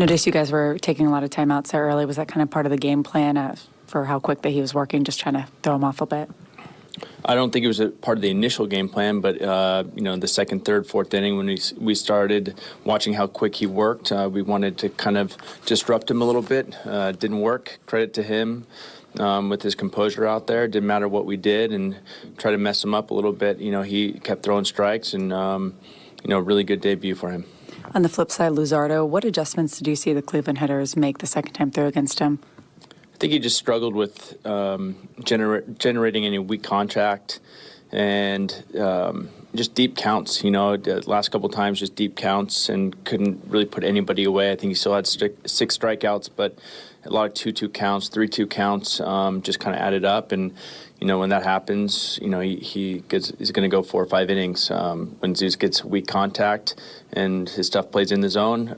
Noticed you guys were taking a lot of time out so early. Was that kind of part of the game plan for how quick that he was working, just trying to throw him off a bit? I don't think it was a part of the initial game plan, but the second, third, fourth inning when we started watching how quick he worked, we wanted to kind of disrupt him a little bit. Didn't work. Credit to him with his composure out there. Didn't matter what we did, and try to mess him up a little bit. He kept throwing strikes, and really good debut for him. On the flip side, Luzardo, what adjustments did you see the Cleveland hitters make the second time through against him? I think he just struggled with generating any weak contact and just deep counts. The last couple of times just deep counts and couldn't really put anybody away. I think he still had 6 strikeouts, but a lot of 2-2 counts, 3-2 counts just kind of added up. And when that happens, he's going to go 4 or 5 innings. When Zeus gets weak contact and his stuff plays in the zone,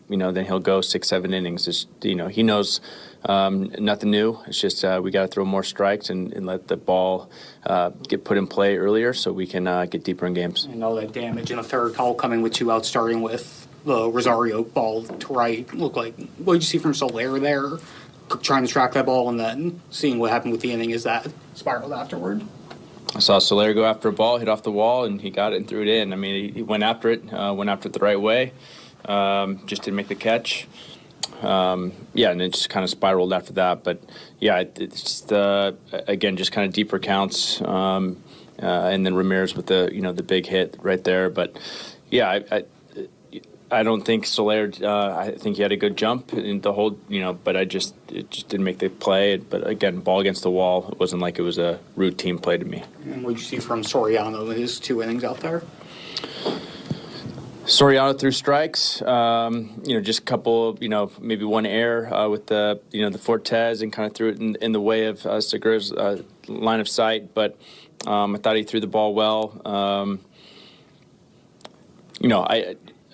then he'll go 6-7 innings. Just, he knows nothing new. It's just we got to throw more strikes and let the ball get put in play earlier so we can get deeper in games. And all that damage in the third, Call coming with 2 outs, starting with the Rosario ball to right. Look like, what did you see from Soler there? Trying to track that ball and then seeing what happened with the inning is that spiraled afterward. I saw Soler go after a ball, hit off the wall, and he got it and threw it in. I mean, he went after it the right way, just didn't make the catch. And it just kind of spiraled after that. But, it's just, again, just kind of deeper counts, and then Ramirez with the big hit right there. But, I don't think Soler. I think he had a good jump in the whole, but it just didn't make the play. But again, ball against the wall. It wasn't like it was a routine play to me. And what did you see from Soriano in his 2 innings out there? Soriano threw strikes. Just a couple. Maybe one error with the the Fortes and kind of threw it in the way of Segura's line of sight. But I thought he threw the ball well.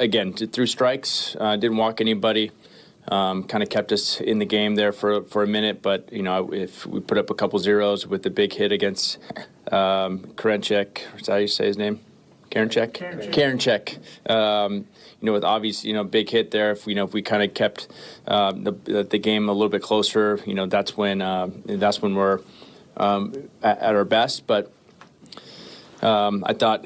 Again, threw strikes, didn't walk anybody, kind of kept us in the game there for a minute. But, if we put up a couple zeros with the big hit against Karenchek, is that how you say his name? Karenchek? Karenchek. With obvious, big hit there. If we kind of kept the game a little bit closer, that's when we're at our best. But I thought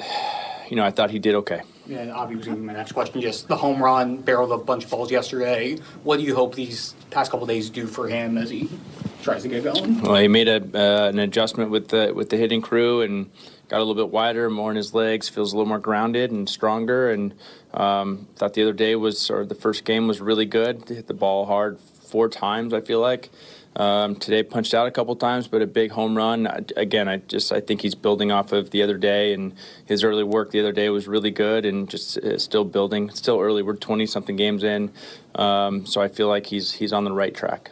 he did okay. Yeah, Avi was going to be my next question. Just the home run, barreled a bunch of balls yesterday. What do you hope these past couple of days do for him as he tries to get going? Well, he made an adjustment with the hitting crew and got a little bit wider, more in his legs, feels a little more grounded and stronger. And thought the other day the first game was really good. Hit the ball hard 4 times, I feel like. Today punched out a couple times, but a big home run. Again, I think he's building off of the other day, and his early work the other day was really good, and just still building. Still early. We're 20-something games in, so I feel like he's on the right track.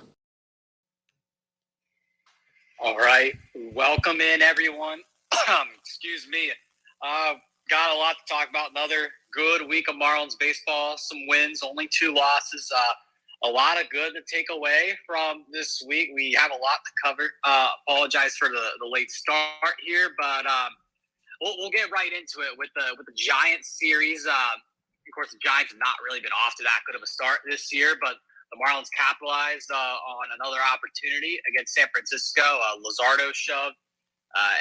All right, welcome in everyone. Excuse me. Got a lot to talk about. Another good week of Marlins baseball. Some wins, only 2 losses. A lot of good to take away from this week. We have a lot to cover. Apologize for the late start here, but we'll get right into it with the Giants series. Of course, the Giants have not really been off to that good of a start this year, but the Marlins capitalized on another opportunity against San Francisco. Luzardo shoved.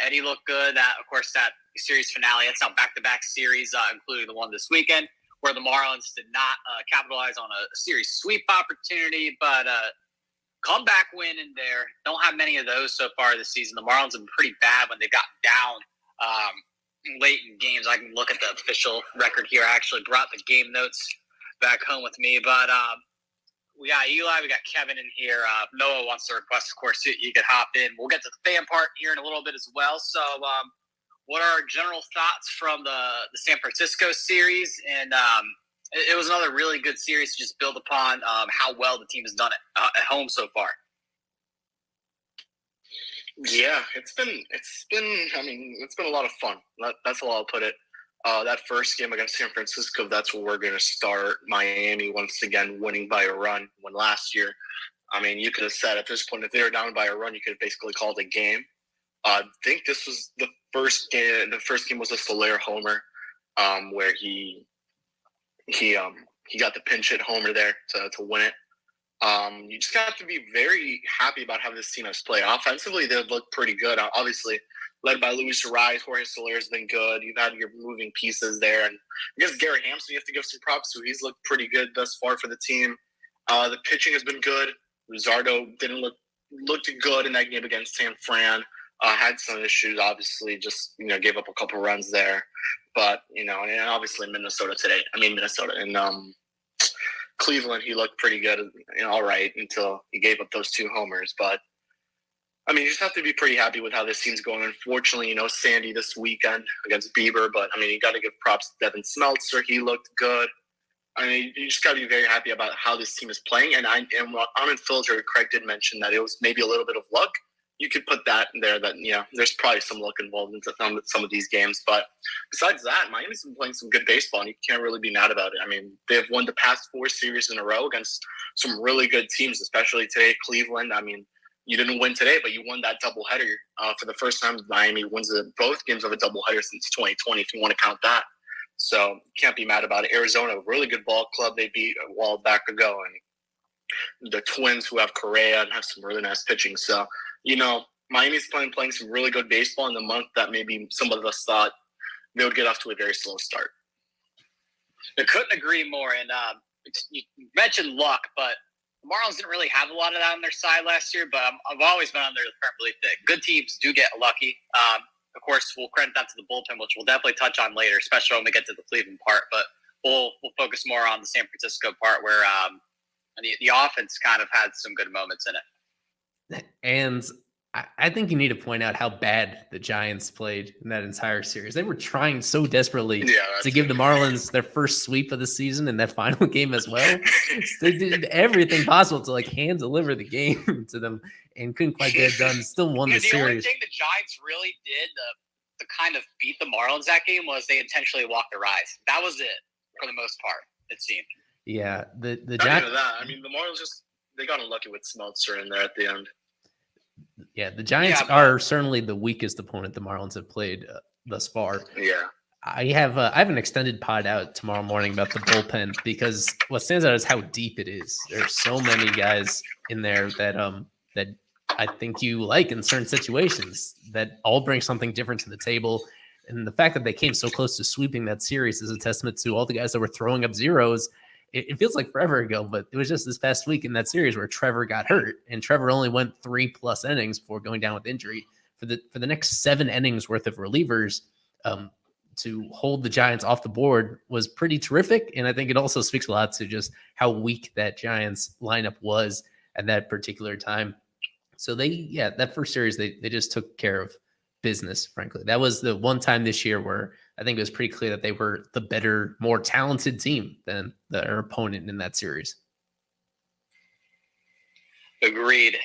Eddie looked good. Of course, that series finale. That's now back-to-back series, including the one this weekend, where the Marlins did not capitalize on a series sweep opportunity, but comeback win in there. Don't have many of those so far this season. The Marlins have been pretty bad when they got down late in games. I can look at the official record here. I actually brought the game notes back home with me, but we got Eli, we got Kevin in here. Noah wants to request, of course, you could hop in. We'll get to the fan part here in a little bit as well. So what are our general thoughts from the San Francisco series? And it was another really good series to just build upon how well the team has done it at home so far. Yeah, it's been a lot of fun. That's how I'll put it. That first game against San Francisco, that's where we're going to start. Miami, once again, winning by a run. When last year, you could have said at this point, if they were down by a run, you could have basically called a game. I think this was the first game. The first game was a Soler homer, where he he got the pinch hit homer there to win it. You just have to be very happy about how this team has played. Offensively, they look pretty good. Obviously, led by Luis Ariz, Jorge Soler has been good. You've had your moving pieces there. And I guess Garrett Hampson, you have to give some props to. He's looked pretty good thus far for the team. The pitching has been good. Rosario looked good in that game against San Fran. Had some issues, obviously, just, gave up a couple runs there. But, and obviously Minnesota and Cleveland, he looked pretty good, all right, until he gave up those 2 homers. But, you just have to be pretty happy with how this team's going. Unfortunately, Sandy this weekend against Bieber. But, you got to give props to Devin Smeltzer. He looked good. You just got to be very happy about how this team is playing. And I'm in Philadelphia. Craig did mention that it was maybe a little bit of luck. You could put that in there that, there's probably some luck involved in some of these games. But besides that, Miami's been playing some good baseball, and you can't really be mad about it. They've won the past 4 series in a row against some really good teams, especially today, Cleveland. You didn't win today, but you won that doubleheader. For the first time, Miami wins both games of a doubleheader since 2020, if you want to count that. So can't be mad about it. Arizona, a really good ball club they beat a while back ago. And the Twins, who have Correa and have some really nice pitching. So, Miami's playing some really good baseball in the month that maybe some of us thought they would get off to a very slow start. I couldn't agree more. And you mentioned luck, but the Marlins didn't really have a lot of that on their side last year. But I've always been under the firm belief that good teams do get lucky. Of course, we'll credit that to the bullpen, which we'll definitely touch on later, especially when we get to the Cleveland part. But we'll focus more on the San Francisco part, where the offense kind of had some good moments in it. And I think you need to point out how bad the Giants played in that entire series. They were trying so desperately to give the Marlins their first sweep of the season in that final game as well. They did everything possible to hand deliver the game to them and couldn't quite get it done. Still won the series. The only thing the Giants really did to kind of beat the Marlins that game was they intentionally walked the rise. That was it for the most part, it seemed. Yeah, the Giants. The Marlins they got unlucky with Smeltzer in there at the end. Yeah, the Giants are certainly the weakest opponent the Marlins have played thus far. Yeah. I have an extended pod out tomorrow morning about the bullpen, because what stands out is how deep it is. There's so many guys in there that I think you like in certain situations that all bring something different to the table. And the fact that they came so close to sweeping that series is a testament to all the guys that were throwing up zeros. It feels like forever ago, but it was just this past week in that series where Trevor got hurt, and Trevor only went 3+ innings before going down with injury. For the next 7 innings worth of relievers, to hold the Giants off the board was pretty terrific. And I think it also speaks a lot to just how weak that Giants lineup was at that particular time. So that first series, they just took care of business, frankly. That was the one time this year where I think it was pretty clear that they were the better, more talented team than their opponent in that series. Agreed.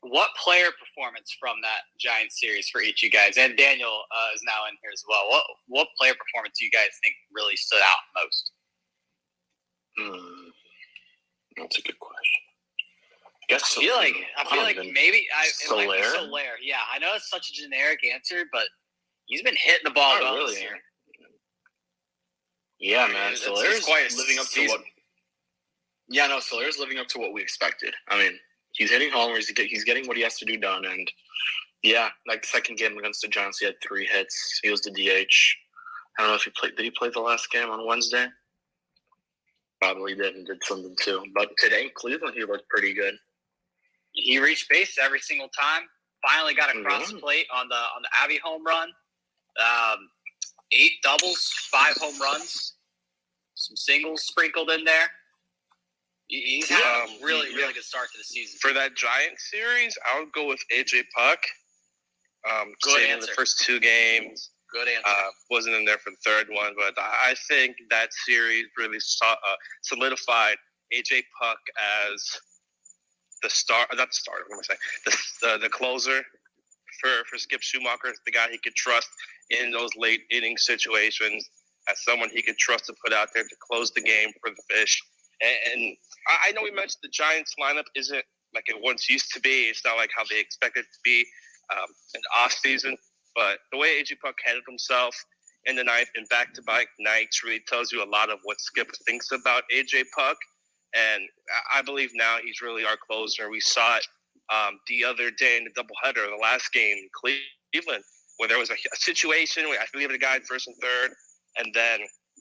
What player performance from that Giants series for each of you guys? And Daniel is now in here as well. What player performance do you guys think really stood out most? That's a good question. I feel like maybe Soler. It might be Soler. Yeah, I know it's such a generic answer, but he's been hitting the ball well this year. Yeah, man. Soler's living up to season. what. Yeah, no, Soler's living up to what we expected. He's hitting homers. He's getting what he has to do done, and yeah, like the second game against the Giants, he had 3 hits. He was the DH. I don't know if he played. Did he play the last game on Wednesday? Probably did, and did something too. But today in Cleveland, he looked pretty good. He reached base every single time. Finally got across the plate on the Abbey home run. 8 doubles, 5 home runs, some singles sprinkled in there. He's had a really good start to the season. For that Giants series, I would go with AJ Puck. Good answer. The first 2 games. Good answer. Wasn't in there for the third one, but I think that series really solidified AJ Puck as the the closer for Skip Schumacher, the guy he could trust in those late inning situations, as someone he could trust to put out there to close the game for the Fish. And I know we mentioned the Giants lineup isn't like it once used to be. It's not like how they expect it to be in the off season. But the way AJ Puck handled himself in the ninth in back-to-back nights really tells you a lot of what Skip thinks about AJ Puck. And I believe now he's really our closer. We saw it the other day in the doubleheader, the last game in Cleveland, where there was a situation where I believe the guy in first and third, and then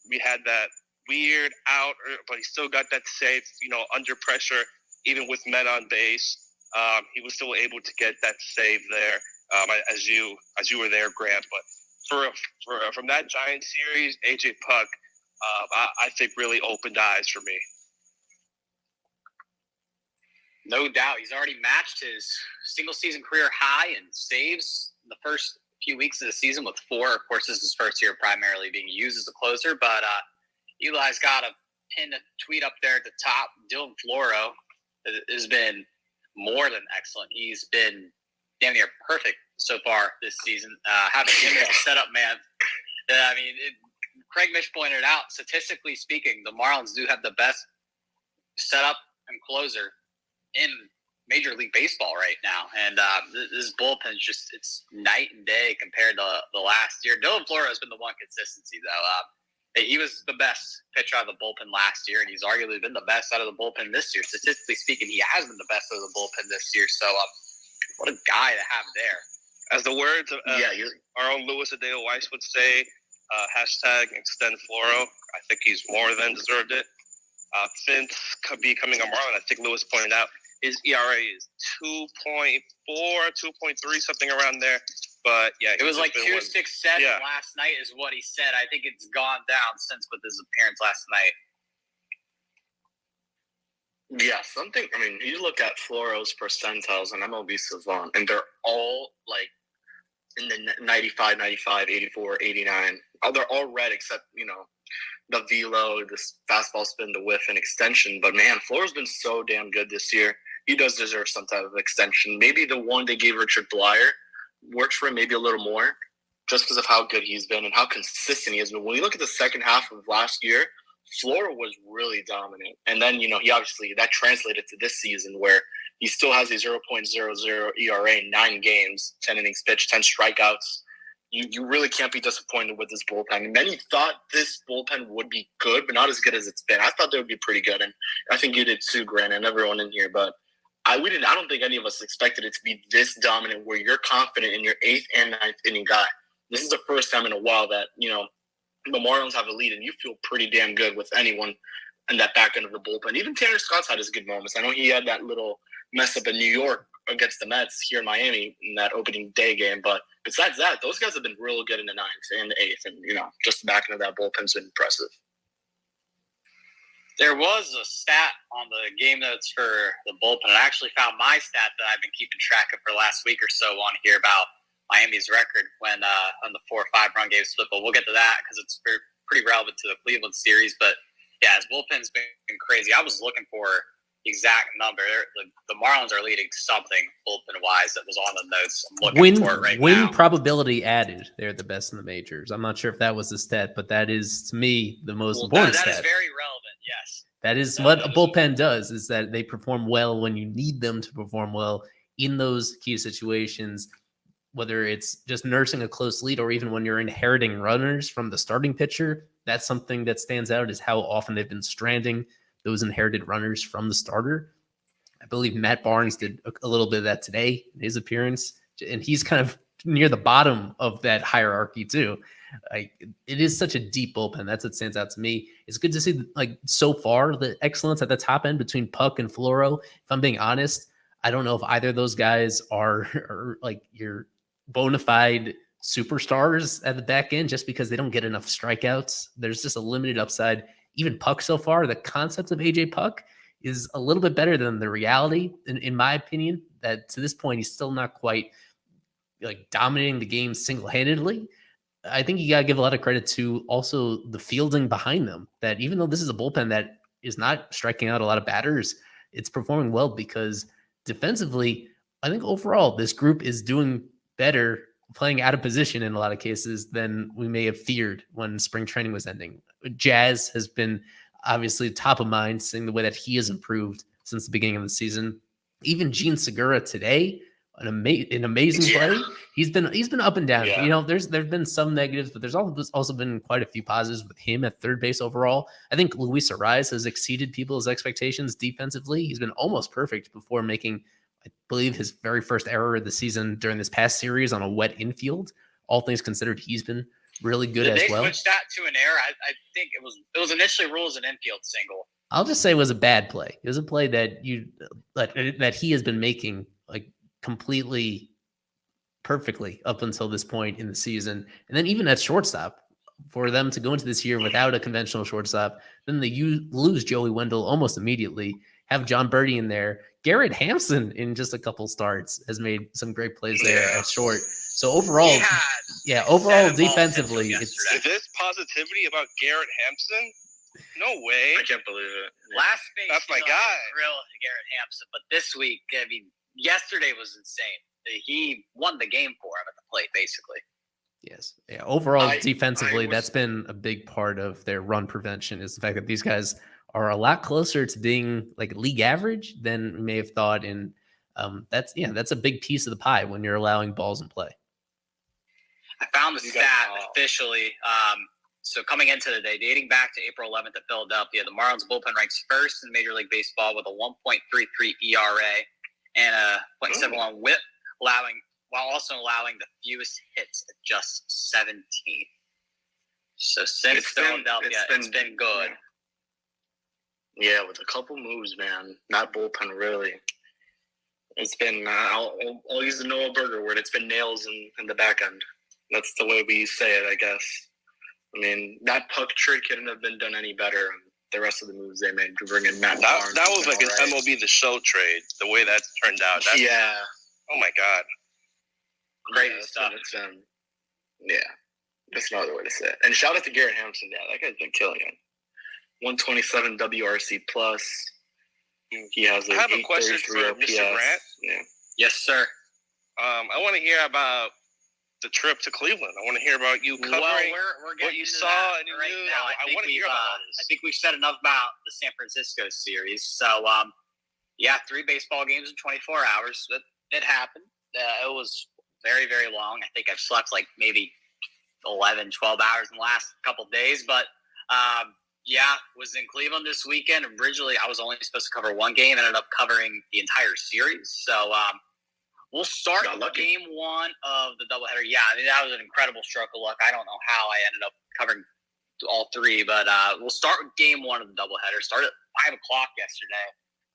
we had that weird out, but he still got that save, under pressure, even with men on base. He was still able to get that save there, as you were there, Grant. But from that Giants series, AJ Puck, I think really opened eyes for me. No doubt. He's already matched his single-season career high in saves in the first few weeks of the season with 4. Of course, this is his first year primarily being used as a closer, but Eli's got a pinned tweet up there at the top. Dylan Floro has been more than excellent. He's been damn near perfect so far this season. Having him as a setup man, Craig Mish pointed out, statistically speaking, the Marlins do have the best setup and closer in Major League Baseball right now. And this bullpen is just, it's night and day compared to the last year. Dylan Floro has been the one consistency, though. He was the best pitcher out of the bullpen last year, and he's arguably been the best out of the bullpen this year. Statistically speaking, he has been the best out of the bullpen this year. So what a guy to have there. As the words of our own Louis Adeo Weiss would say, hashtag extend Floro. I think he's more than deserved it. Since becoming a Marlin, I think Louis pointed out, his ERA is 2.4, 2.3, something around there. But yeah, it was like 2.67 yeah. Last night is what he said. I think it's gone down since with his appearance last night. Yeah, something. I mean, you look at Floro's percentiles and MLB Savant, and they're all like in the 95, 95, 84, 89. They're all red except, the velo, this fastball spin, the whiff, and extension. But man, Floro's been so damn good this year. He does deserve some type of extension. Maybe the one they gave Richard Blyer works for him maybe a little more, just because of how good he's been and how consistent he has been. When you look at the second half of last year, Floro was really dominant. And then, he obviously, that translated to this season where he still has a 0.00 ERA in 9 games, 10 innings pitched, 10 strikeouts. You really can't be disappointed with this bullpen. And many thought this bullpen would be good, but not as good as it's been. I thought they would be pretty good, and I think you did too, Grant, and everyone in here. But I don't think any of us expected it to be this dominant where you're confident in your 8th and 9th inning guy. This is the first time in a while that, the Marlins have a lead, and you feel pretty damn good with anyone in that back end of the bullpen. Even Tanner Scott's had his good moments. I know he had that little mess up in New York against the Mets here in Miami in that opening day game. But besides that, those guys have been real good in the 9th and the 8th. And, just the back end of that bullpen's been impressive. There was a stat on the game notes for the bullpen. I actually found my stat that I've been keeping track of for the last week or so on here about Miami's record when on the 4 or 5 run game split. But we'll get to that because it's pretty relevant to the Cleveland series. But yeah, his bullpen's been crazy. I was looking for exact number. The Marlins are leading something bullpen-wise that was on the notes. I'm looking for it right now. Win probability added. They're the best in the majors. I'm not sure if that was the stat, but that is, to me, the most important that stat. That is very relevant, yes. That is what a bullpen does, is that they perform well when you need them to perform well in those key situations, whether it's just nursing a close lead or even when you're inheriting runners from the starting pitcher. That's something that stands out, is how often they've been stranding those inherited runners from the starter. I believe Matt Barnes did a little bit of that today in his appearance, and he's kind of near the bottom of that hierarchy too. It is such a deep bullpen. That's what stands out to me. It's good to see, so far, the excellence at the top end between Puck and Floro. If I'm being honest, I don't know if either of those guys are your bona fide superstars at the back end, just because they don't get enough strikeouts. There's just a limited upside. Even Puck so far, the concept of AJ Puck is a little bit better than the reality, in my opinion, that to this point, he's still not quite dominating the game single-handedly. I think you got to give a lot of credit to also the fielding behind them, that even though this is a bullpen that is not striking out a lot of batters, it's performing well because defensively, I think overall this group is doing better playing out of position in a lot of cases than we may have feared when spring training was ending. Jazz has been obviously top of mind, seeing the way that he has improved since the beginning of the season. Even Gene Segura today, an amazing play. He's been up and down. Yeah. You know, there've been some negatives, but there's also been quite a few positives with him at third base overall. I think Luis Ariz has exceeded people's expectations defensively. He's been almost perfect before making, I believe, his very first error of the season during this past series on a wet infield. All things considered, he's been really good as well. Did they switch that to an error? I think it was initially ruled as an infield single. I'll just say it was a bad play. It was a play that that he has been making like completely perfectly up until this point in the season. And then even at shortstop, for them to go into this year without a conventional shortstop, then they lose Joey Wendell almost immediately, have John Birdie in there. Garrett Hampson in just a couple starts has made some great plays there at short. So overall, overall defensively, Is this positivity about Garrett Hampson? No way. I can't believe it. Last thing, That's my guy. Real Garrett Hampson, but this week, I mean, yesterday was insane. He won the game for him at the plate, basically. yes. Yeah. Overall, defensively, I was- that's been a big part of their run prevention is the fact that these guys are a lot closer to being like league average than we may have thought. And that's a big piece of the pie when you're allowing balls in play. I found the stat officially. So coming into the day, dating back to April 11th at Philadelphia, the Marlins bullpen ranks first in Major League Baseball with a 1.33 ERA and a .71 WHIP, while also allowing the fewest hits at just 17. So since Philadelphia, it's been good. Yeah, with a couple moves, man. Not bullpen, really. It's been, I'll use the Noah Burger word, it's been nails in the back end. That's the way we say it, I guess. I mean, that Puck trade couldn't have been done any better. The rest of the moves they made to bring in Matt Barnes. That was like an MLB The Show trade, the way that turned out. Yeah. Oh, my God. Crazy stuff. That's no other way to say it. And shout out to Garrett Hampson. Yeah, that guy's been killing it. 127 WRC plus. He has I have a question for Mr. Grant. Yeah. Yes, sir. I want to hear about the trip to Cleveland. I want to hear about you covering we're what getting you into saw that and you right knew. now. I want to hear about I think we've said enough about the San Francisco series. So, 3 baseball games in 24 hours. It happened. It was very, very long. I think I've slept like maybe 11, 12 hours in the last couple of days. But, was in Cleveland this weekend. Originally, I was only supposed to cover one game. Ended up covering the entire series. So, we'll start with game one of the doubleheader. Yeah, I mean, that was an incredible stroke of luck. I don't know how I ended up covering all 3, but we'll start with game one of the doubleheader. Started at 5 o'clock yesterday.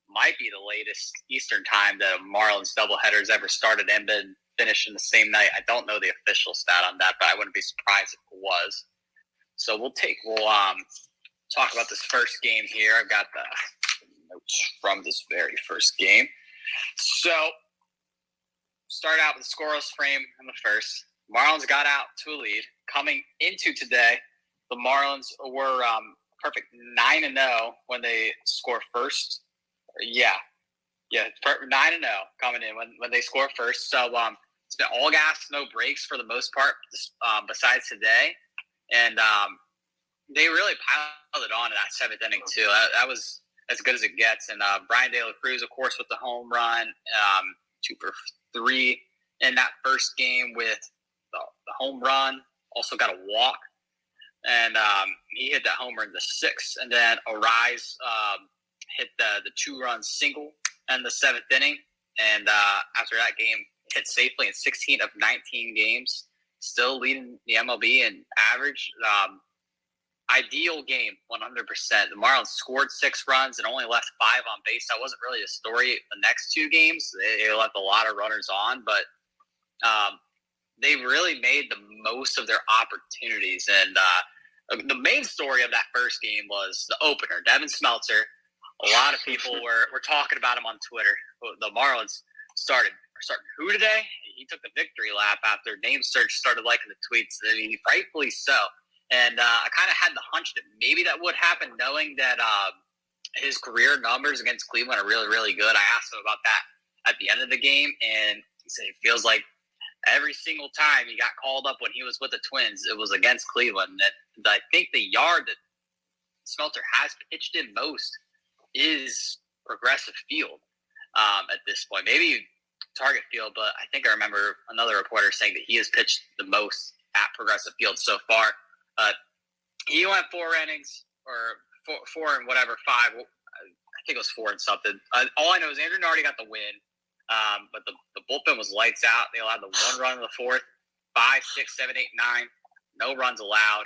Might be the latest Eastern time that a Marlins doubleheader has ever started and been finished in the same night. I don't know the official stat on that, but I wouldn't be surprised if it was. So we'll talk about this first game here. I've got the notes from this very first game. So start out with a scoreless frame in the first. Marlins got out to a lead. Coming into today, the Marlins were perfect 9-0 when they score first. 9-0 coming in when they score first. So it's been all gas, no breaks for the most part, besides today. And they really piled on in that 7th inning too. That was as good as it gets. And Brian De La Cruz, of course, with the home run, 2 for 3 in that first game with the home run. Also got a walk, and he hit that homer in the 6th. And then Ariz hit the 2-run single in the 7th inning. And after that game, hit safely in 16 of 19 games, still leading the MLB in average. Ideal game, 100%. The Marlins scored 6 runs and only left 5 on base. That wasn't really a story the next 2 games. They left a lot of runners on, but they really made the most of their opportunities. And the main story of that first game was the opener, Devin Smeltzer. A lot of people were talking about him on Twitter. The Marlins started who today? He took the victory lap after name search started liking the tweets, and rightfully so. And I kind of had the hunch that maybe that would happen, knowing that his career numbers against Cleveland are really, really good. I asked him about that at the end of the game, and he said it feels like every single time he got called up when he was with the Twins, it was against Cleveland. And I think the yard that Smelter has pitched in most is progressive field at this point. Maybe Target Field, but I think I remember another reporter saying that he has pitched the most at Progressive Field so far. He went 4 innings, or four and whatever, 5. I think it was 4 and something. All I know is Andrew Nardi got the win, but the bullpen was lights out. They allowed the 1 run in the 4th, 5, 6, 7, 8, 9. No runs allowed.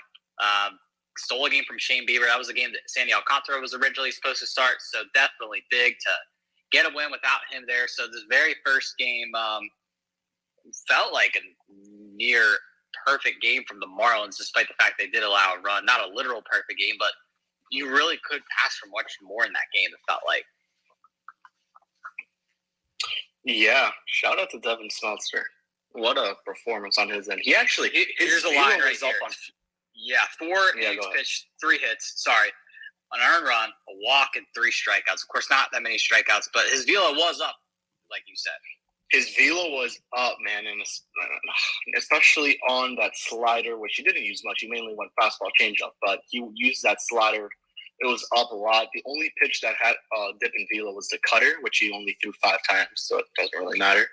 Stole a game from Shane Bieber. That was a game that Sandy Alcantara was originally supposed to start, so definitely big to get a win without him there. So this very first game felt like a near perfect game from the Marlins, despite the fact they did allow a run. Not a literal perfect game, but you really could ask for much more in that game, it felt like. Yeah, shout out to Devin Smeltzer. What a performance on his end. He actually, here's a line right here. 4 innings pitched, 3 hits. Sorry. An earned run, a walk, and 3 strikeouts. Of course, not that many strikeouts, but his velo was up, like you said. His velo was up, man, and especially on that slider, which he didn't use much. He mainly went fastball changeup, but he used that slider. It was up a lot. The only pitch that had dip in velo was the cutter, which he only threw 5 times, so it doesn't really matter.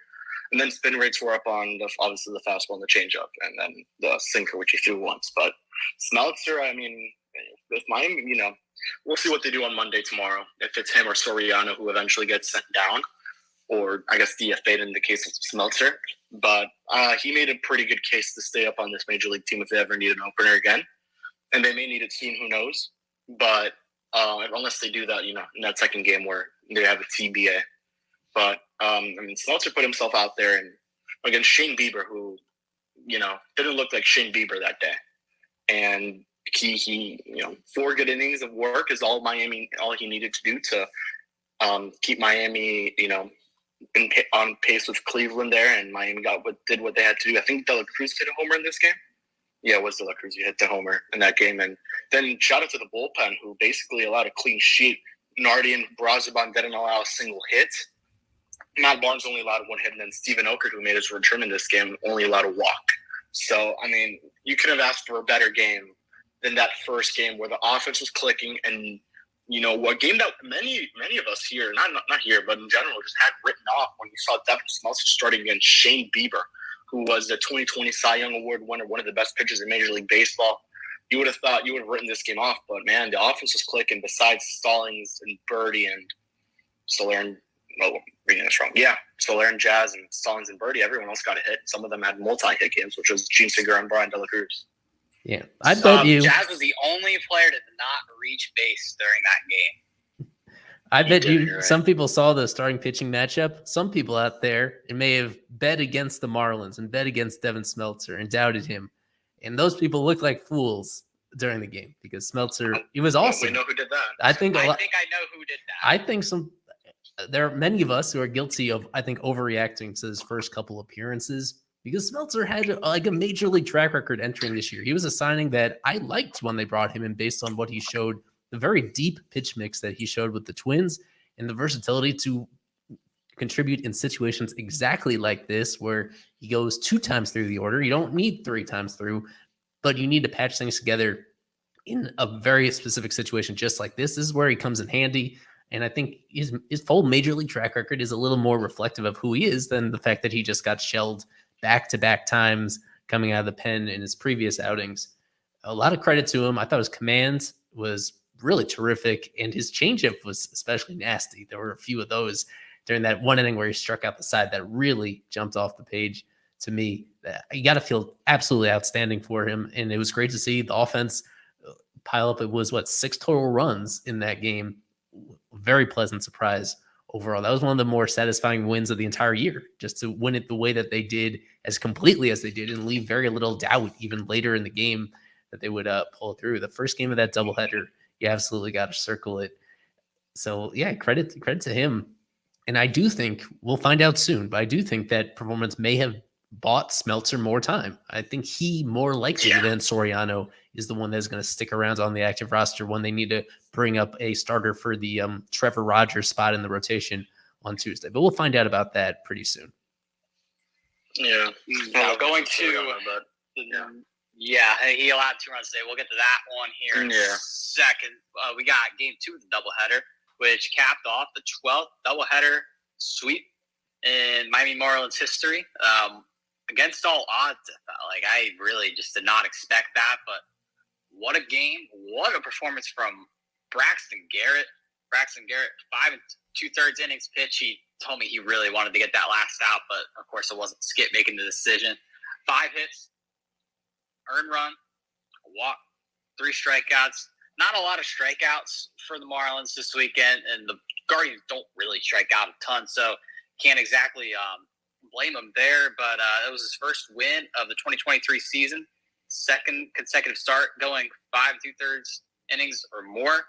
And then spin rates were up on obviously the fastball and the changeup, and then the sinker, which he threw once. But Smeltzer, I mean, with Miami, we'll see what they do on Monday tomorrow. If it's him or Soriano who eventually gets sent down, or I guess DFA'd in the case of Smeltzer. But he made a pretty good case to stay up on this major league team if they ever need an opener again. And they may need it soon, who knows. But unless they do that, in that second game where they have a TBA. But, Smeltzer put himself out there and against Shane Bieber, who, didn't look like Shane Bieber that day. And he 4 good innings of work is all he needed to do to keep Miami, on pace with Cleveland there. And Miami did what they had to do. I think De La Cruz hit a homer in this game. Yeah, it was De La Cruz who hit the homer in that game. And then shout out to the bullpen, who basically allowed a clean sheet. Nardi and Braziban didn't allow a single hit. Matt Barnes only allowed 1 hit, and then Steven Okert, who made his return in this game, only allowed a walk. So, you could have asked for a better game than that first game where the offense was clicking, and a game that many of us here, not here, but in general, just had written off when we saw Devin Smeltzer starting against Shane Bieber, who was the 2020 Cy Young Award winner, one of the best pitchers in Major League Baseball. You would have thought you would have written this game off, but man, the offense was clicking. Besides Stallings and Birdie and Soler and reading this wrong. Yeah, Soler and Jazz and Stallings and Birdie. Everyone else got a hit. Some of them had multi-hit games, which was Gene Segura and Brian De La Cruz. Yeah, I bet you. Jazz was the only player that did not reach base during that game. I bet you. Right. Some people saw the starting pitching matchup. Some people out there may have bet against the Marlins and bet against Devin Smeltzer and doubted him, and those people looked like fools during the game because Smeltzer. He was awesome. We know who did that. I think I know who did that. I think there are many of us who are guilty of, I think, overreacting to his first couple appearances because Smeltzer had like a major league track record entering this year. He was a signing that I liked when they brought him in based on what he showed, the very deep pitch mix that he showed with the Twins and the versatility to contribute in situations exactly like this, where he goes 2 times through the order. You don't need 3 times through, but you need to patch things together in a very specific situation just like this. This is where he comes in handy. And I think his full major league track record is a little more reflective of who he is than the fact that he just got shelled back-to-back times coming out of the pen in his previous outings. A lot of credit to him. I thought his command was really terrific, and his changeup was especially nasty. There were a few of those during that 1 inning where he struck out the side that really jumped off the page to me. You got to feel absolutely outstanding for him, and it was great to see the offense pile up. It was, 6 total runs in that game. Very pleasant surprise overall. That was one of the more satisfying wins of the entire year, just to win it the way that they did, as completely as they did, and leave very little doubt even later in the game that they would pull through. The first game of that doubleheader, you absolutely got to circle it. So yeah, credit to him. And I do think we'll find out soon, but I do think that performance may have bought Smeltzer more time. I think he more likely than Soriano is the one that's going to stick around on the active roster when they need to bring up a starter for the Trevor Rogers spot in the rotation on Tuesday. But we'll find out about that pretty soon. Yeah. Going to he allowed 2 runs today. We'll get to that one here in a second. We got game 2 of the doubleheader, which capped off the 12th doubleheader sweep in Miami Marlins history. Against all odds, I really just did not expect that. But what a game! What a performance from Braxton Garrett. Braxton Garrett, 5 2/3 innings pitch. He told me he really wanted to get that last out, but of course it wasn't Skip making the decision. 5 hits, earned run, a walk, 3 strikeouts. Not a lot of strikeouts for the Marlins this weekend, and the Guardians don't really strike out a ton, so can't exactly blame him there. But it was his first win of the 2023 season, second consecutive start, going 5 2/3 innings or more.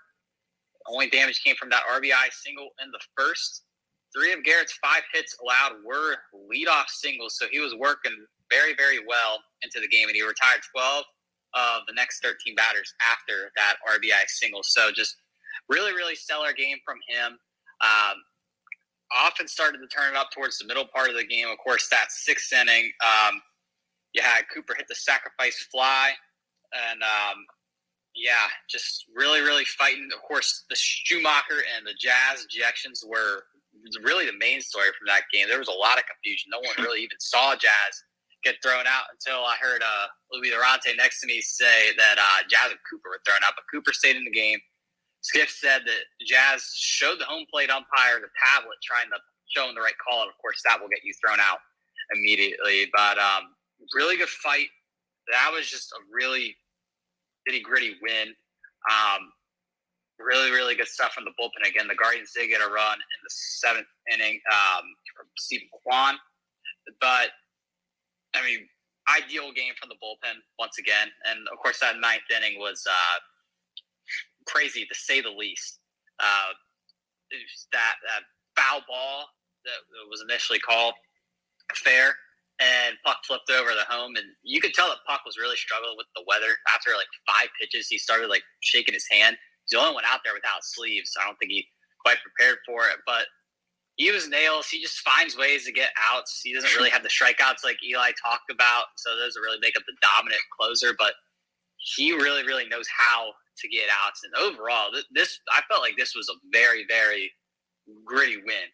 Only damage came from that RBI single in the first. 3 of Garrett's 5 hits allowed were leadoff singles, so he was working very, very well into the game, and he retired 12 of the next 13 batters after that RBI single. So just really, really stellar game from him. Offense started to turn it up towards the middle part of the game. Of course, that 6th inning, you had Cooper hit the sacrifice fly, and just really, really fighting. Of course, the Schumacher and the Jazz ejections were really the main story from that game. There was a lot of confusion. No one really even saw Jazz get thrown out until I heard Louis Durante next to me say that Jazz and Cooper were thrown out, but Cooper stayed in the game. Skip said that Jazz showed the home plate umpire the tablet trying to show him the right call, and of course that will get you thrown out immediately. But really good fight. That was just a really nitty-gritty win. Really, really good stuff from the bullpen. Again, the Guardians did get a run in the 7th inning from Stephen Kwan. But, ideal game from the bullpen once again. And, of course, that 9th inning was crazy, to say the least. That foul ball that was initially called fair, and Puck flipped over the home, and you could tell that Puck was really struggling with the weather. After 5 pitches, he started shaking his hand. He's the only one out there without sleeves. I don't think he quite prepared for it, but he was nails. He just finds ways to get outs. He doesn't really have the strikeouts like Eli talked about, so those really make up the dominant closer, but he really, really knows how to get outs. And overall, I felt like this was a very, very gritty win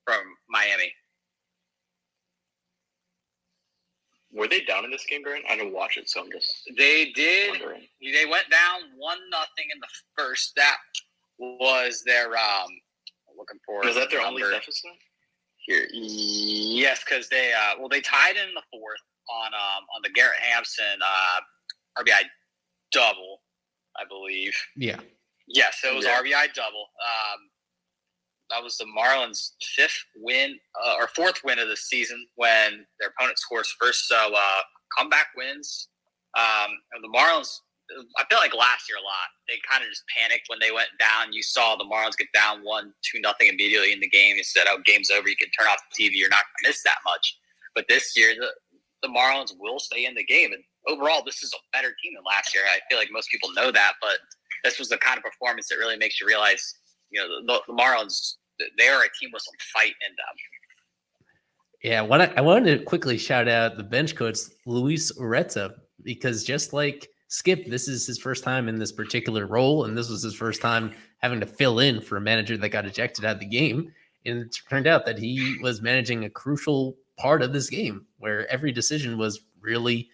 from Miami. Were they down in this game, Grant? I didn't watch it, so I'm just They did. wondering. They went down 1-0 in the first. That was their looking for. Was that their number only deficit? here? Yes, because they tied in the 4th on the Garrett Hampson RBI double, I believe. Yeah. Yes, it was RBI double. That was the Marlins' 5th win or 4th win of the season when their opponent scores first. So comeback wins. And the Marlins, I feel like last year a lot. They kind of just panicked when they went down. You saw the Marlins get down 1-2-0 immediately in the game. You said, "Oh, game's over. You can turn off the TV. You're not going to miss that much." But this year, the Marlins will stay in the game. And overall, this is a better team than last year. I feel like most people know that, but this was the kind of performance that really makes you realize, the Marlins, they are a team with some fight in them. Yeah, I wanted to quickly shout out the bench coach, Luis Ureta, because just like Skip, this is his first time in this particular role, and this was his first time having to fill in for a manager that got ejected out of the game. And it turned out that he was managing a crucial part of this game where every decision was really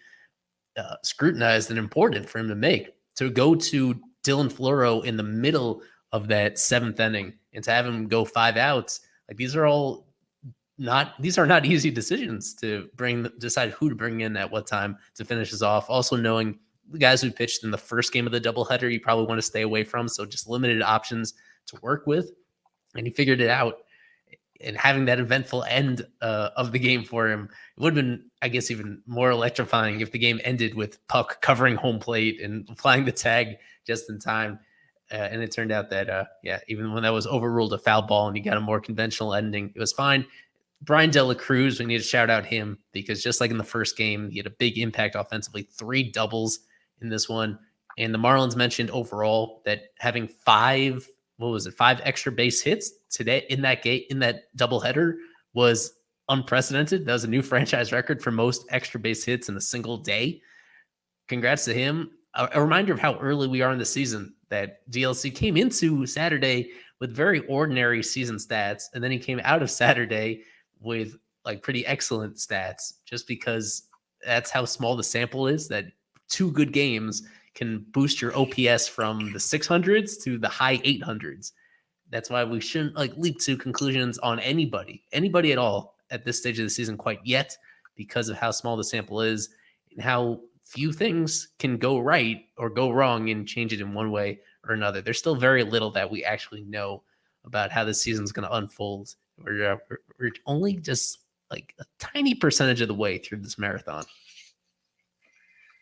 scrutinized and important for him to make. To go to Dylan Floro in the middle of that 7th inning and to have him go 5 outs, these are not easy decisions to decide who to bring in at what time to finish this off. Also knowing the guys who pitched in the first game of the doubleheader, you probably want to stay away from. So just limited options to work with. And he figured it out. And having that eventful end of the game for him, it would have been, I guess, even more electrifying if the game ended with Puck covering home plate and flying the tag just in time. And it turned out that, even when that was overruled a foul ball and you got a more conventional ending, it was fine. Brian De La Cruz, we need to shout out him because just like in the first game, he had a big impact offensively, 3 doubles in this one. And the Marlins mentioned overall that having 5 extra base hits today in that doubleheader was unprecedented. That was a new franchise record for most extra base hits in a single day. Congrats to him. A reminder of how early we are in the season, that DLC came into Saturday with very ordinary season stats, and then he came out of Saturday with like pretty excellent stats just because that's how small the sample is, that 2 good games can boost your OPS from the 600s to the high 800s. That's why we shouldn't like leap to conclusions on anybody at all at this stage of the season quite yet, because of how small the sample is and how few things can go right or go wrong and change it in one way or another. There's still very little that we actually know about how the season's going to unfold. We're only just like a tiny percentage of the way through this marathon.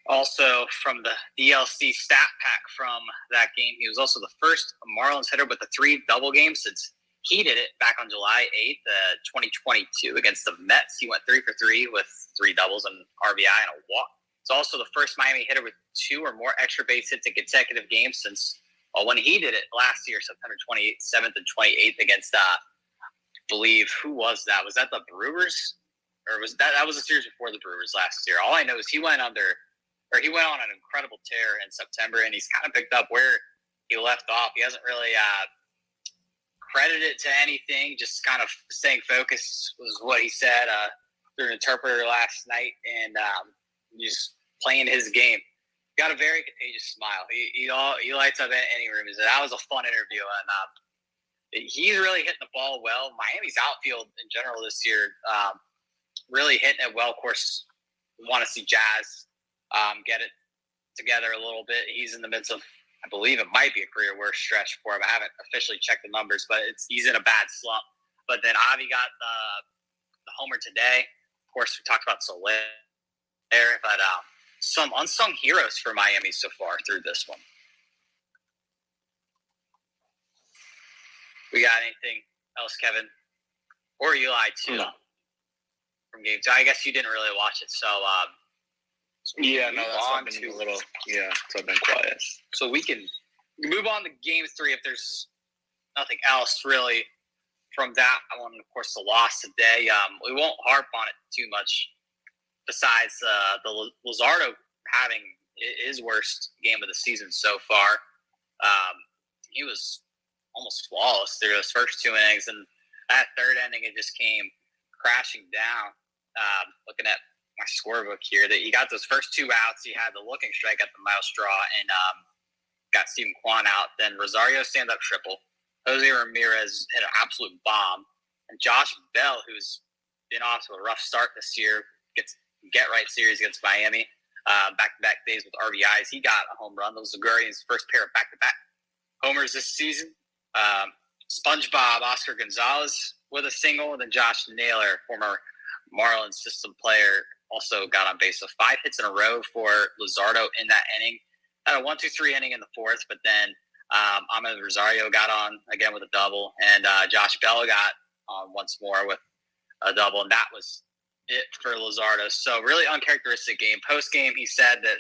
Also, from the DLC stat pack from that game, he was also the first Marlins hitter with a 3 double game since he did it back on July 8th, 2022 against the Mets. He went 3 for 3 with 3 doubles, and RBI, and a walk. It's also the first Miami hitter with 2 or more extra base hits in consecutive games since when he did it last year, September 27th and 28th against, I believe, who was that? Was that the Brewers? Or was that was a series before the Brewers last year? All I know is he went on an incredible tear in September, and he's kind of picked up where he left off. He hasn't really credited it to anything, just kind of staying focused was what he said through an interpreter last night, and just playing his game. Got a very contagious smile. He lights up any room. That was a fun interview, and he's really hitting the ball well. Miami's outfield in general this year really hitting it well. Of course, we want to see Jazz get it together a little bit. He's in the midst of, I believe it might be a career worst stretch for him. I haven't officially checked the numbers, but he's in a bad slump. But then Avi got the homer today. Of course, we talked about Soler, but some unsung heroes for Miami so far through this one. We got anything else, Kevin? Or Eli, too? No. From game 2. I guess you didn't really watch it, so yeah, no, that's why I've been a little. Yeah, so I've been quiet. So we can move on to game 3 if there's nothing else really from that one. Of course, the loss today. We won't harp on it too much. Besides the Luzardo having his worst game of the season so far, he was almost flawless through those first 2 innings, and that third inning it just came crashing down. Looking at my scorebook here, that he got those first 2 outs. He had the looking strike at the mile straw and got Steven Kwan out. Then Rosario stand-up triple. Jose Ramirez hit an absolute bomb. And Josh Bell, who's been off to a rough start this year, gets get-right series against Miami. Back-to-back days with RBIs. He got a home run. Those Ligurian's first pair of back-to-back homers this season. SpongeBob Oscar Gonzalez with a single. And then Josh Naylor, former Marlins system player, also got on base. So 5 hits in a row for Luzardo in that inning. Had a 1-2-3 inning in the 4th, but then Ahmed Rosario got on again with a double, and Josh Bell got on once more with a double, and that was it for Luzardo. So really uncharacteristic game. Post-game, he said that